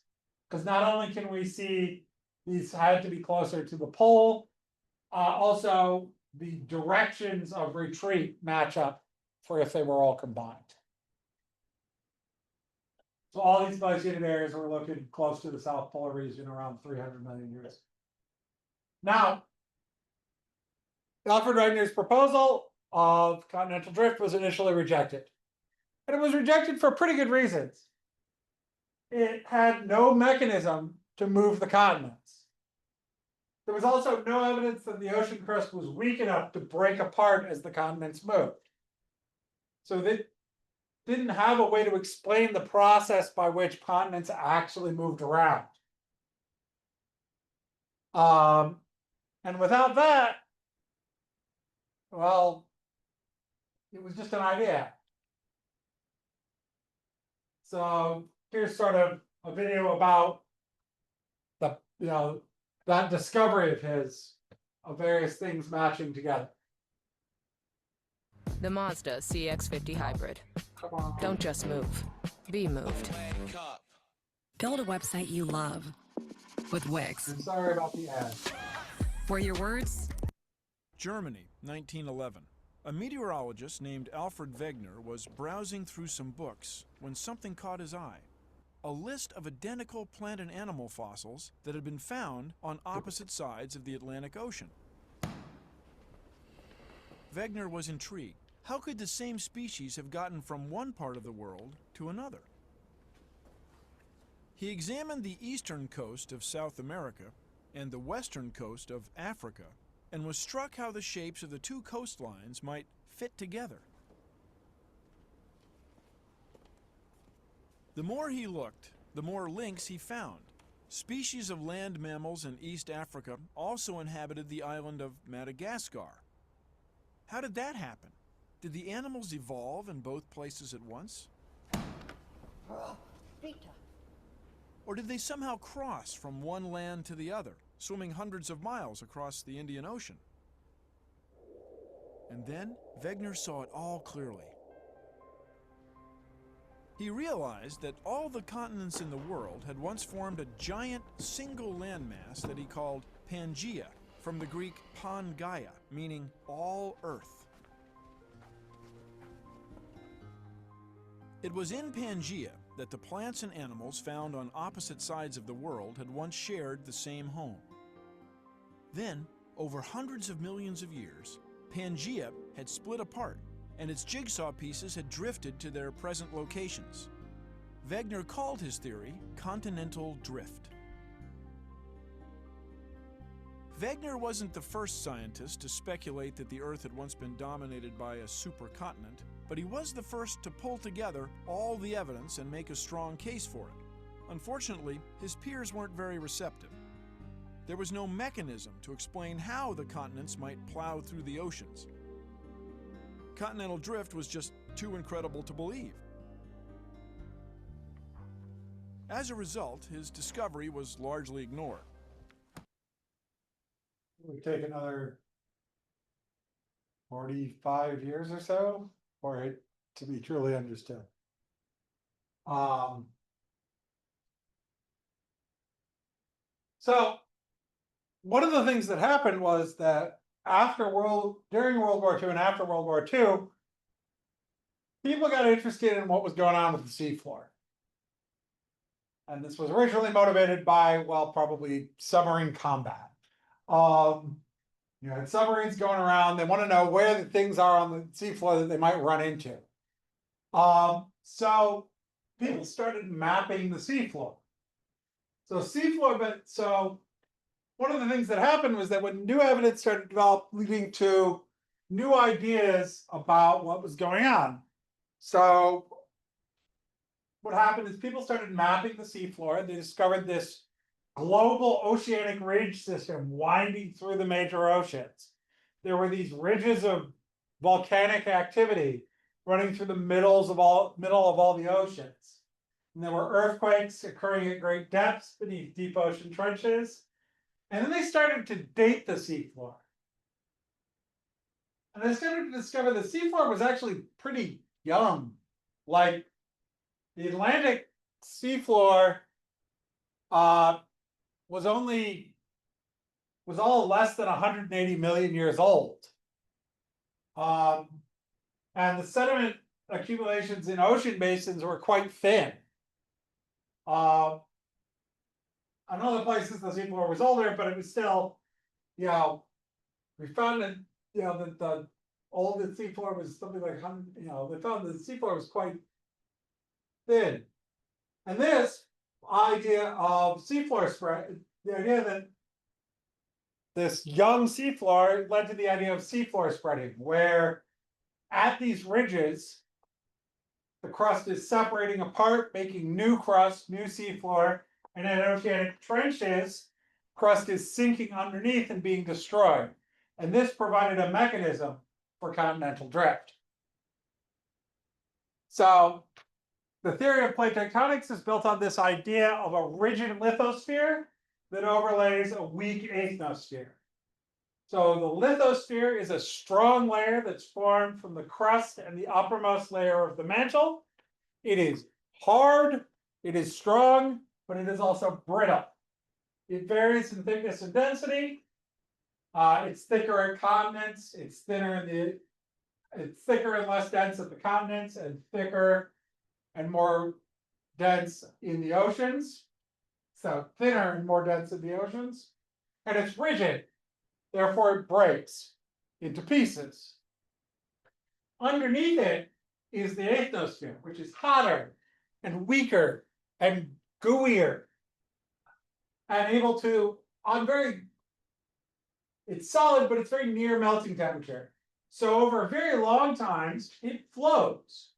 Because not only can we see these had to be closer to the pole, also the directions of retreat match up for if they were all combined. So all these glaciated areas were located close to the South Polar region around 300 million years. Now, Alfred Wegener's proposal of continental drift was initially rejected. And it was rejected for pretty good reasons. It had no mechanism to move the continents. There was also no evidence that the ocean crust was weak enough to break apart as the continents moved. So they didn't have a way to explain the process by which continents actually moved around. And without that, well, it was just an idea. So here's sort of a video about the, that discovery of his, of various things matching together. The Mazda CX-50 Hybrid. Come on. Don't just move. Be moved. Build a website you love with Wix, I'm sorry about the ad. where your words Germany, 1911. A meteorologist named Alfred Wegener was browsing through some books when something caught his eye. A list of identical plant and animal fossils that had been found on opposite sides of the Atlantic Ocean. Wegener was intrigued. How could the same species have gotten from one part of the world to another? He examined the eastern coast of South America and the western coast of Africa, and was struck how the shapes of the two coastlines might fit together. The more he looked, the more links he found. Species of land mammals in East Africa also inhabited the island of Madagascar. How did that happen? Did the animals evolve in both places at once? Or did they somehow cross from one land to the other, swimming hundreds of miles across the Indian Ocean? And then Wegener saw it all clearly. He realized that all the continents in the world had once formed a giant single landmass that he called Pangaea, from the Greek Pangaia, meaning all earth. It was in Pangaea that the plants and animals found on opposite sides of the world had once shared the same home. Then, over hundreds of millions of years, Pangaea had split apart, and its jigsaw pieces had drifted to their present locations. Wegener called his theory continental drift. Wegener wasn't the first scientist to speculate that the Earth had once been dominated by a supercontinent, but he was the first to pull together all the evidence and make a strong case for it. Unfortunately, his peers weren't very receptive. There was no mechanism to explain how the continents might plow through the oceans. Continental drift was just too incredible to believe. As a result, his discovery was largely ignored. It would take another 45 years or so for it to be truly understood. So one of the things that happened was that during World War II and after World War II, people got interested in what was going on with the seafloor. And this was originally motivated by, well, probably submarine combat. You had submarines going around. They want to know where the things are on the seafloor that they might run into. So people started mapping the seafloor. So one of the things that happened was that when new evidence started to develop, leading to new ideas about what was going on. So what happened is people started mapping the seafloor. They discovered this global oceanic ridge system winding through the major oceans. There were these ridges of volcanic activity running through the middle of all the oceans. And there were earthquakes occurring at great depths beneath deep ocean trenches. And then they started to date the seafloor. And they started to discover the seafloor was actually pretty young. Like the Atlantic seafloor was all less than 180 million years old. And the sediment accumulations in ocean basins were quite thin. In other places the seafloor was older, but it was still, we found you know, that the oldest seafloor was something like 100, you know, they found the seafloor was quite thin. And this idea of seafloor spread, the idea that this young seafloor led to the idea of seafloor spreading, where at these ridges, the crust is separating apart, making new crust, new seafloor, and in oceanic trenches, crust is sinking underneath and being destroyed. And this provided a mechanism for continental drift. So the theory of plate tectonics is built on this idea of a rigid lithosphere that overlays a weak asthenosphere. So the lithosphere is a strong layer that's formed from the crust and the uppermost layer of the mantle. It is hard, it is strong, but it is also brittle. It varies in thickness and density. It's thicker at continents, it's thicker and less dense at the continents, and thicker and more dense in the oceans. So thinner and more dense in the oceans. And it's rigid, therefore it breaks into pieces. Underneath it is the asthenosphere, which is hotter and weaker and gooier and able to, it's solid, but it's very near melting temperature. So over very long times, it flows.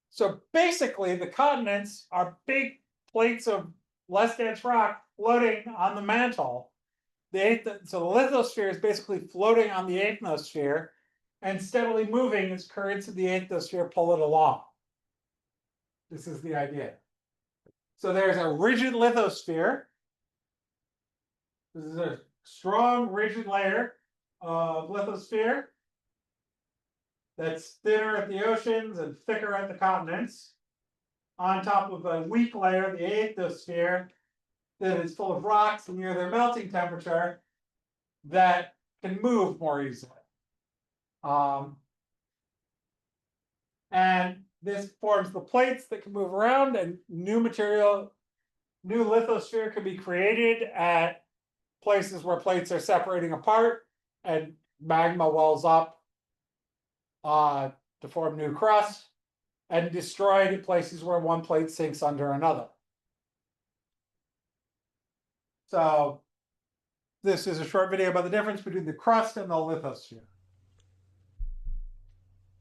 So basically, the continents are big plates of less dense rock floating on the mantle. So the lithosphere is basically floating on the asthenosphere and steadily moving as currents of the asthenosphere pull it along. This is the idea. So there's a rigid lithosphere. This is a strong, rigid layer of lithosphere that's thinner at the oceans and thicker at the continents, on top of a weak layer, the asthenosphere, that is full of rocks near their melting temperature that can move more easily. And this forms the plates that can move around, and new lithosphere can be created at places where plates are separating apart and magma wells up to form new crust, and destroyed at places where one plate sinks under another. So this is a short video about the difference between the crust and the lithosphere.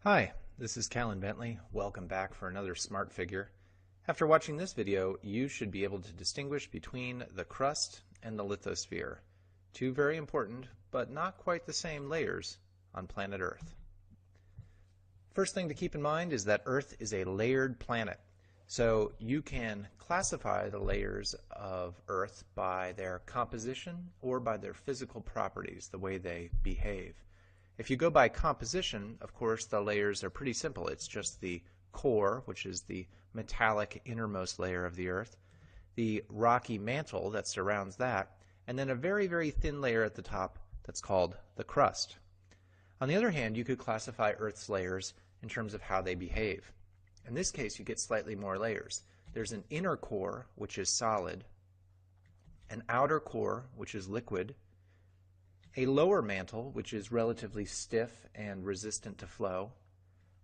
Hi, this is Callan Bentley. Welcome back for another Smart Figure. After watching this video, you should be able to distinguish between the crust and the lithosphere, two very important but not quite the same layers on planet Earth. First thing to keep in mind is that Earth is a layered planet. So you can classify the layers of Earth by their composition or by their physical properties, the way they behave. If you go by composition, of course, the layers are pretty simple. It's just the core, which is the metallic innermost layer of the Earth, the rocky mantle that surrounds that, and then a very, very thin layer at the top that's called the crust. On the other hand, you could classify Earth's layers in terms of how they behave. In this case, you get slightly more layers. There's an inner core, which is solid, an outer core, which is liquid, a lower mantle, which is relatively stiff and resistant to flow.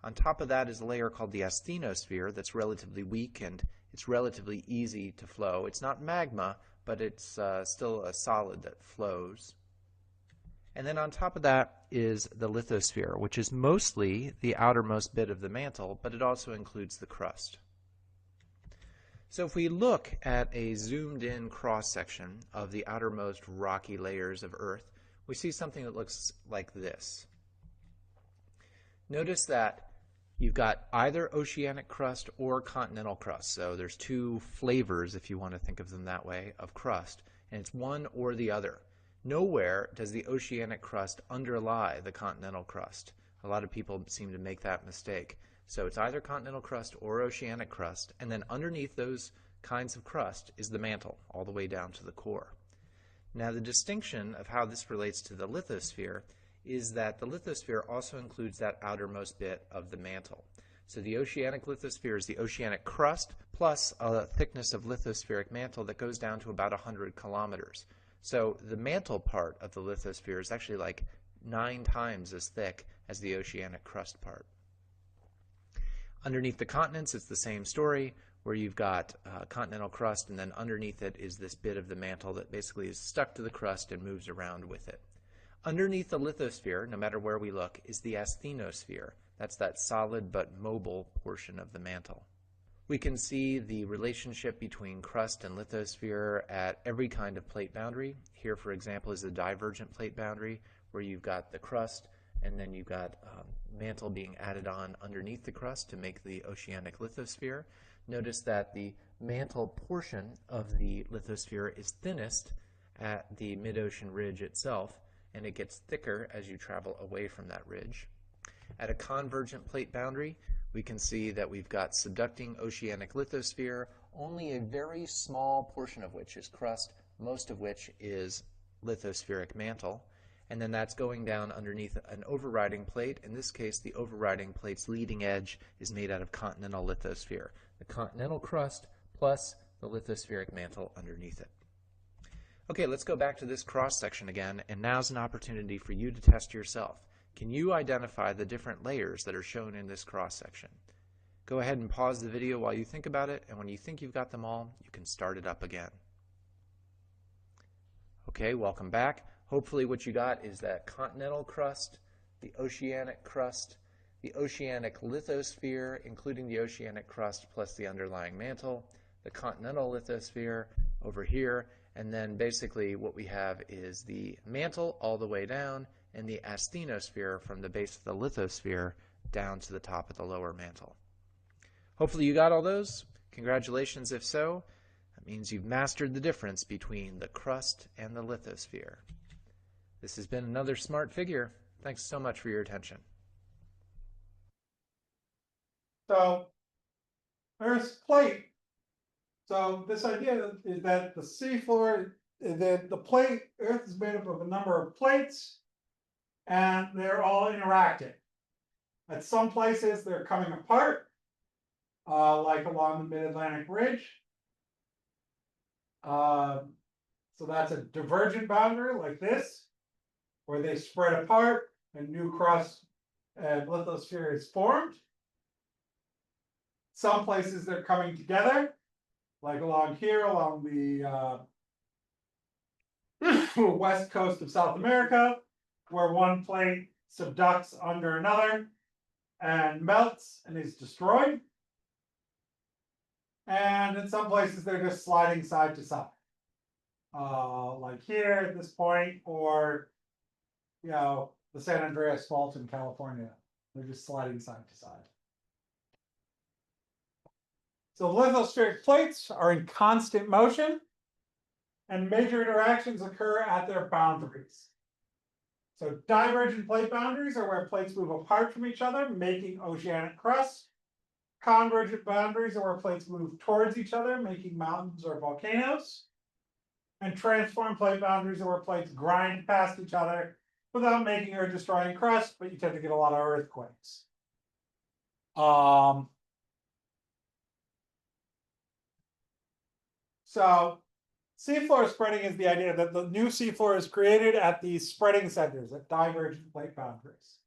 On top of that is a layer called the asthenosphere that's relatively weak and it's relatively easy to flow. It's not magma, but it's still a solid that flows. And then on top of that is the lithosphere, which is mostly the outermost bit of the mantle, but it also includes the crust. So if we look at a zoomed in cross-section of the outermost rocky layers of Earth, we see something that looks like this. Notice that you've got either oceanic crust or continental crust. So there's two flavors, if you want to think of them that way, of crust, and it's one or the other. Nowhere does the oceanic crust underlie the continental crust. A lot of people seem to make that mistake. So it's either continental crust or oceanic crust, and then underneath those kinds of crust is the mantle, all the way down to the core. Now the distinction of how this relates to the lithosphere is that the lithosphere also includes that outermost bit of the mantle. So the oceanic lithosphere is the oceanic crust plus a thickness of lithospheric mantle that goes down to about 100 kilometers. So the mantle part of the lithosphere is actually like 9 times as thick as the oceanic crust part. Underneath the continents, it's the same story, where you've got continental crust, and then underneath it is this bit of the mantle that basically is stuck to the crust and moves around with it. Underneath the lithosphere, no matter where we look, is the asthenosphere. That's that solid but mobile portion of the mantle. We can see the relationship between crust and lithosphere at every kind of plate boundary. Here, for example, is the divergent plate boundary, where you've got the crust and then you've got mantle being added on underneath the crust to make the oceanic lithosphere. Notice that the mantle portion of the lithosphere is thinnest at the mid-ocean ridge itself, and it gets thicker as you travel away from that ridge. At a convergent plate boundary, we can see that we've got subducting oceanic lithosphere, only a very small portion of which is crust, most of which is lithospheric mantle. And then that's going down underneath an overriding plate. In this case, the overriding plate's leading edge is made out of continental lithosphere, the continental crust plus the lithospheric mantle underneath it. Okay, let's go back to this cross section again, and now's an opportunity for you to test yourself. Can you identify the different layers that are shown in this cross section? Go ahead and pause the video while you think about it, and when you think you've got them all, you can start it up again. Okay, welcome back. Hopefully what you got is that continental crust, the oceanic lithosphere, including the oceanic crust plus the underlying mantle, the continental lithosphere over here, and then basically what we have is the mantle all the way down and the asthenosphere from the base of the lithosphere down to the top of the lower mantle. Hopefully you got all those. Congratulations if so. That means you've mastered the difference between the crust and the lithosphere. This has been another Smart Figure. Thanks so much for your attention. So Earth's plate. So this idea is that the seafloor, that the plate, Earth is made up of a number of plates, and they're all interacting. At some places, they're coming apart, like along the Mid-Atlantic Ridge. So that's a divergent boundary like this, where they spread apart and new crust and lithosphere is formed. Some places they're coming together, like along here, along the west coast of South America, where one plate subducts under another and melts and is destroyed. And in some places they're just sliding side to side, like here at this point, or the San Andreas Fault in California. They're just sliding side to side. So lithospheric plates are in constant motion, and major interactions occur at their boundaries. So divergent plate boundaries are where plates move apart from each other, making oceanic crust. Convergent boundaries are where plates move towards each other, making mountains or volcanoes. And transform plate boundaries are where plates grind past each other without making or destroying crust, but you tend to get a lot of earthquakes. So seafloor spreading is the idea that the new seafloor is created at these spreading centers, at divergent plate boundaries.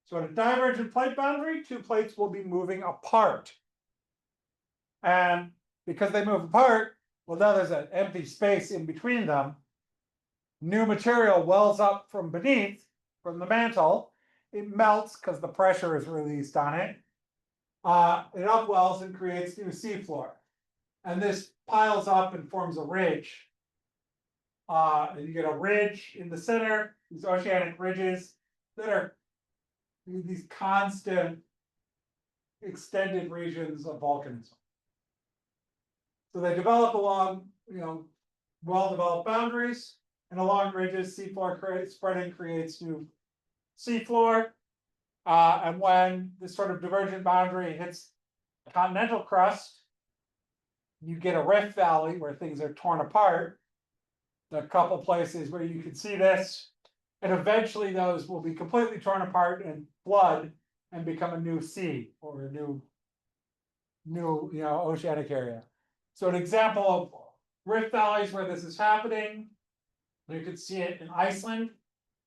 So at a divergent plate boundary, two plates will be moving apart. And because they move apart, well, now there's an empty space in between them. New material wells up from beneath, from the mantle. It melts because the pressure is released on it. It upwells and creates new seafloor. And this piles up and forms a ridge. And you get a ridge in the center, these oceanic ridges that are these constant extended regions of volcanism. So they develop along, well-developed boundaries, and along ridges, seafloor spreading creates new seafloor. And when this sort of divergent boundary hits continental crust, you get a rift valley where things are torn apart. There are a couple places where you can see this, and eventually those will be completely torn apart and flood and become a new sea or a new oceanic area. So an example of rift valleys where this is happening, you can see it in Iceland,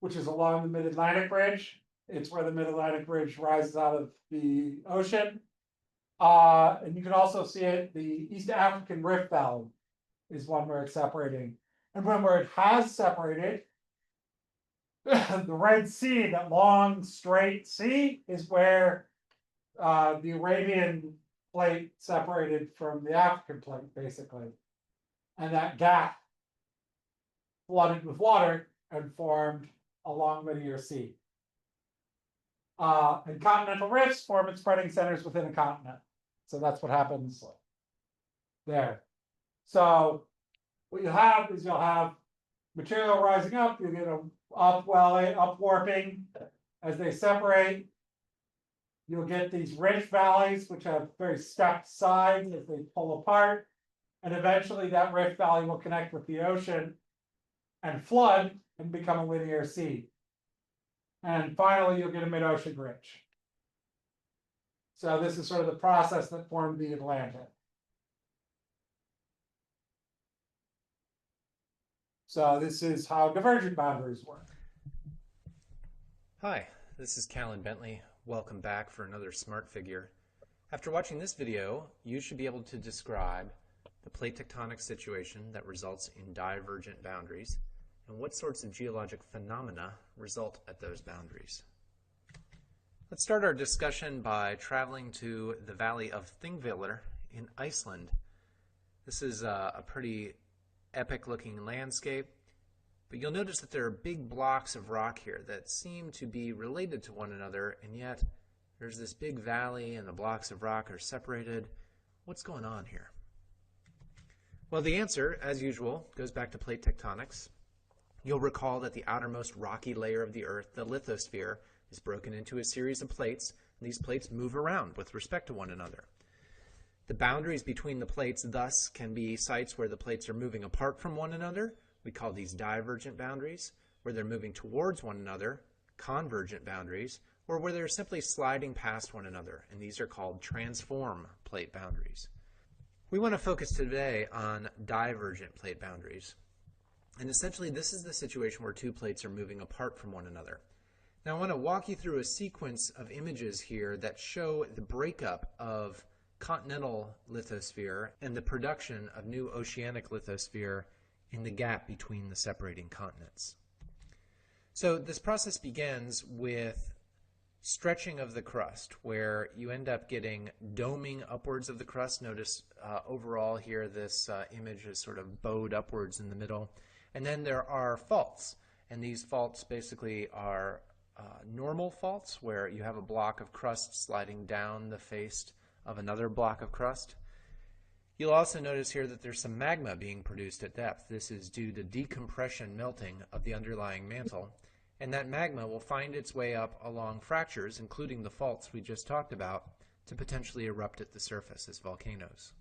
which is along the Mid-Atlantic Ridge. It's where the Mid-Atlantic Ridge rises out of the ocean. And you can also see it, the East African Rift Valley is one where it's separating. And when where it has separated, the Red Sea, that long straight sea, is where the Arabian plate separated from the African plate, basically. And that gap flooded with water and formed a long linear sea. And continental rifts form its spreading centers within a continent. So that's what happens there. So what you'll have is you'll have material rising up, you get an upwelling, upwarping as they separate. You'll get these ridge valleys, which have very stepped sides as they pull apart. And eventually that rift valley will connect with the ocean and flood and become a linear sea. And finally, you'll get a mid-ocean ridge. So this is sort of the process that formed the Atlantic. So this is how divergent boundaries work. Hi, this is Callan Bentley. Welcome back for another Smart Figure. After watching this video, you should be able to describe the plate tectonic situation that results in divergent boundaries and what sorts of geologic phenomena result at those boundaries. Let's start our discussion by traveling to the Valley of Thingvellir in Iceland. This is a pretty epic looking landscape, but you'll notice that there are big blocks of rock here that seem to be related to one another, and yet there's this big valley and the blocks of rock are separated. What's going on here? Well, the answer, as usual, goes back to plate tectonics. You'll recall that the outermost rocky layer of the Earth, the lithosphere, is broken into a series of plates, and these plates move around with respect to one another. The boundaries between the plates thus can be sites where the plates are moving apart from one another. We call these divergent boundaries, where they're moving towards one another, convergent boundaries, or where they're simply sliding past one another, and these are called transform plate boundaries. We want to focus today on divergent plate boundaries. And essentially, this is the situation where two plates are moving apart from one another. Now, I want to walk you through a sequence of images here that show the breakup of continental lithosphere and the production of new oceanic lithosphere in the gap between the separating continents. So this process begins with stretching of the crust, where you end up getting doming upwards of the crust. Notice overall here this image is sort of bowed upwards in the middle. And then there are faults, and these faults basically are normal faults, where you have a block of crust sliding down the face of another block of crust. You'll also notice here that there's some magma being produced at depth. This is due to decompression melting of the underlying mantle, and that magma will find its way up along fractures, including the faults we just talked about, to potentially erupt at the surface as volcanoes.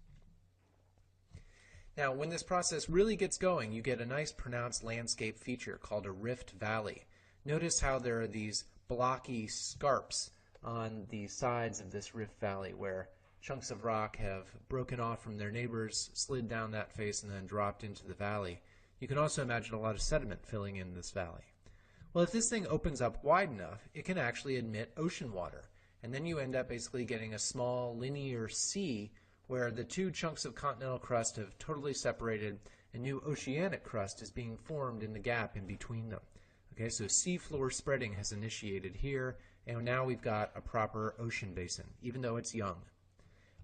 Now, when this process really gets going, you get a nice pronounced landscape feature called a rift valley. Notice how there are these blocky scarps on the sides of this rift valley where chunks of rock have broken off from their neighbors, slid down that face, and then dropped into the valley. You can also imagine a lot of sediment filling in this valley. Well, if this thing opens up wide enough, it can actually admit ocean water. And then you end up basically getting a small linear sea where the two chunks of continental crust have totally separated and new oceanic crust is being formed in the gap in between them. Okay, so seafloor spreading has initiated here, and now we've got a proper ocean basin, even though it's young.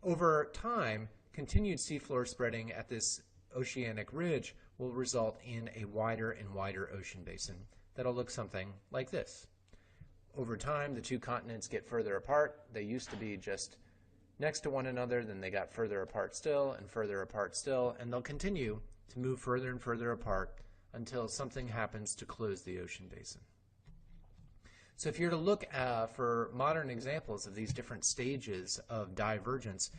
Over time, continued seafloor spreading at this oceanic ridge will result in a wider and wider ocean basin that'll look something like this. Over time, the two continents get further apart. They used to be just next to one another, then they got further apart still, and they'll continue to move further and further apart until something happens to close the ocean basin. So if you're to look for modern examples of these different stages of divergence,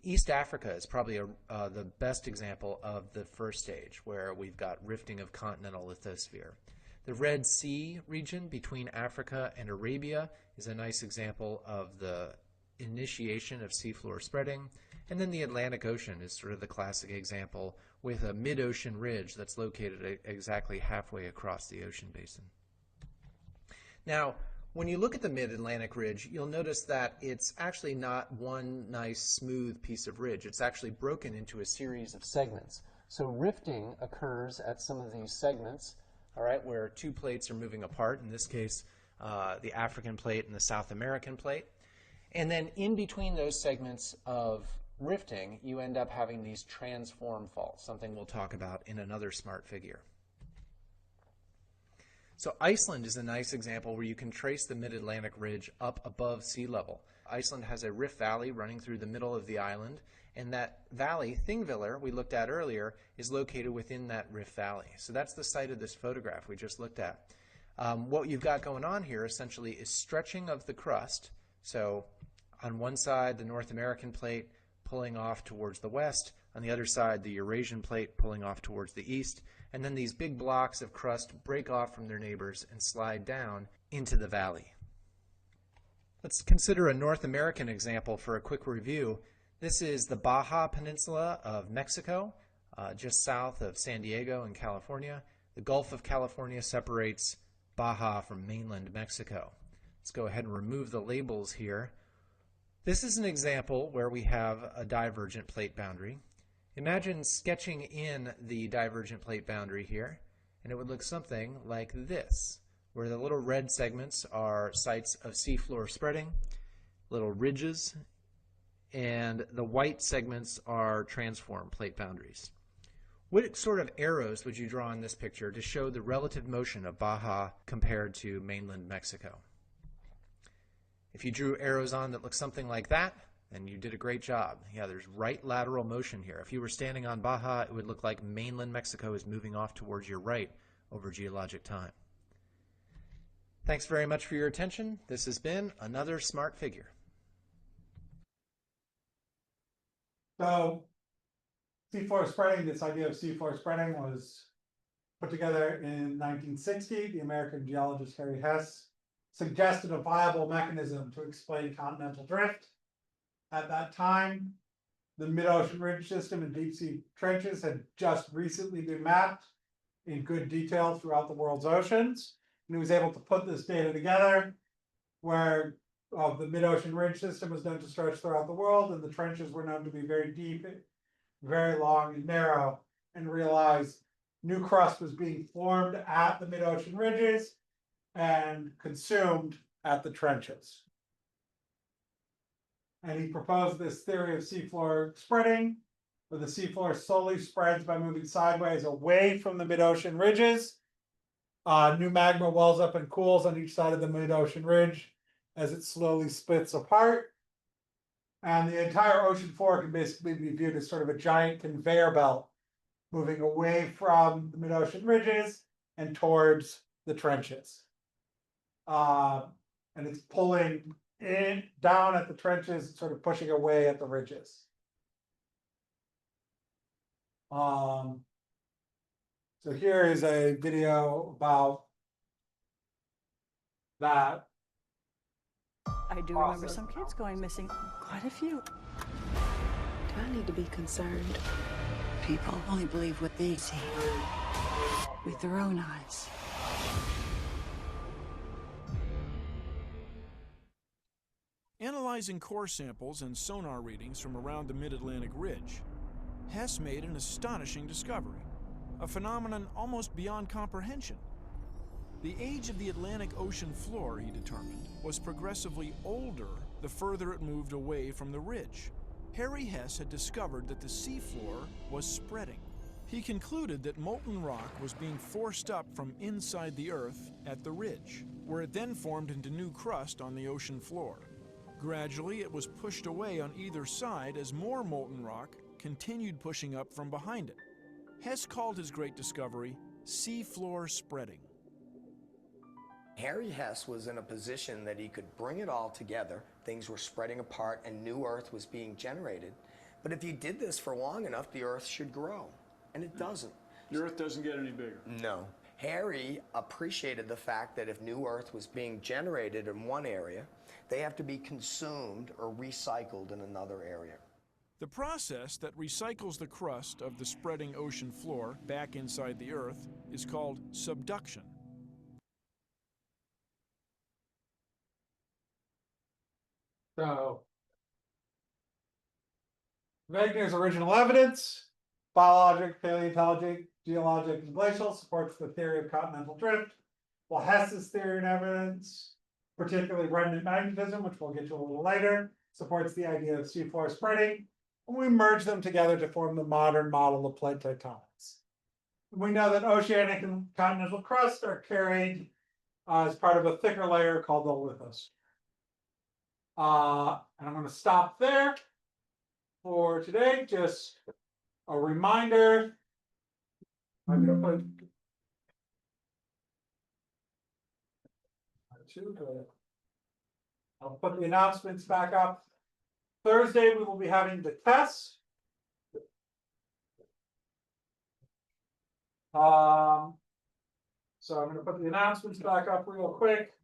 East Africa is probably the best example of the first stage, where we've got rifting of continental lithosphere. The Red Sea region between Africa and Arabia is a nice example of the initiation of seafloor spreading. And then the Atlantic Ocean is sort of the classic example, with a mid-ocean ridge that's located exactly halfway across the ocean basin. Now, when you look at the Mid-Atlantic Ridge, you'll notice that it's actually not one nice smooth piece of ridge. It's actually broken into a series of segments. So rifting occurs at some of these segments, all right, where two plates are moving apart, in this case, the African plate and the South American plate. And then in between those segments of rifting, you end up having these transform faults, something we'll talk about in another smart figure. So Iceland is a nice example where you can trace the Mid-Atlantic Ridge up above sea level. Iceland has a rift valley running through the middle of the island, and that valley, Thingvellir, we looked at earlier, is located within that rift valley. So that's the site of this photograph we just looked at. What you've got going on here essentially is stretching of the crust. So on one side, the North American plate pulling off towards the west, on the other side, the Eurasian plate pulling off towards the east, and then these big blocks of crust break off from their neighbors and slide down into the valley. Let's consider a North American example for a quick review. This is the Baja Peninsula of Mexico, just south of San Diego in California. The Gulf of California separates Baja from mainland Mexico. Let's go ahead and remove the labels here. This is an example where we have a divergent plate boundary. Imagine sketching in the divergent plate boundary here, and it would look something like this, where the little red segments are sites of seafloor spreading, little ridges, and the white segments are transform plate boundaries. What sort of arrows would you draw in this picture to show the relative motion of Baja compared to mainland Mexico? If you drew arrows on that look something like that, then you did a great job. Yeah, there's right lateral motion here. If you were standing on Baja, it would look like mainland Mexico is moving off towards your right over geologic time. Thanks very much for your attention. This has been another Smart Figure. So seafloor spreading, this idea of seafloor spreading was put together in 1960. The American geologist Harry Hess suggested a viable mechanism to explain continental drift. At that time, the mid-ocean ridge system and deep sea trenches had just recently been mapped in good detail throughout the world's oceans. And he was able to put this data together where the mid-ocean ridge system was known to stretch throughout the world, and the trenches were known to be very deep, very long and narrow, and realized new crust was being formed at the mid-ocean ridges and consumed at the trenches. And he proposed this theory of seafloor spreading, where the seafloor slowly spreads by moving sideways away from the mid-ocean ridges. New magma wells up and cools on each side of the mid-ocean ridge as it slowly splits apart. And the entire ocean floor can basically be viewed as sort of a giant conveyor belt moving away from the mid-ocean ridges and towards the trenches. And it's pulling in down at the trenches, sort of pushing away at the ridges. So here is a video about that. I do remember some kids going missing, quite a few. Do I need to be concerned? People only believe what they see with their own eyes. Analyzing core samples and sonar readings from around the Mid-Atlantic Ridge, Hess made an astonishing discovery, a phenomenon almost beyond comprehension. The age of the Atlantic Ocean floor, he determined, was progressively older the further it moved away from the ridge. Harry Hess had discovered that the seafloor was spreading. He concluded that molten rock was being forced up from inside the Earth at the ridge, where it then formed into new crust on the ocean floor. Gradually, it was pushed away on either side as more molten rock continued pushing up from behind it. Hess called his great discovery seafloor spreading. Harry Hess was in a position that he could bring it all together. Things were spreading apart and new Earth was being generated. But if you did this for long enough, the Earth should grow. And it doesn't. The Earth doesn't get any bigger. No. Harry appreciated the fact that if new Earth was being generated in one area, they have to be consumed or recycled in another area. The process that recycles the crust of the spreading ocean floor back inside the Earth is called subduction. So Wegener's original evidence, biologic, paleontologic, geologic, and glacial, supports the theory of continental drift, while Hess's theory and evidence, particularly remnant magnetism, which we'll get to a little later, supports the idea of seafloor spreading, and we merge them together to form the modern model of plate tectonics. We know that oceanic and continental crust are carried as part of a thicker layer called the lithosphere. And I'm going to stop there for today. Just a reminder. I'm going to I'll put the announcements back up. Thursday, we will be having the tests. So I'm going to put the announcements back up real quick.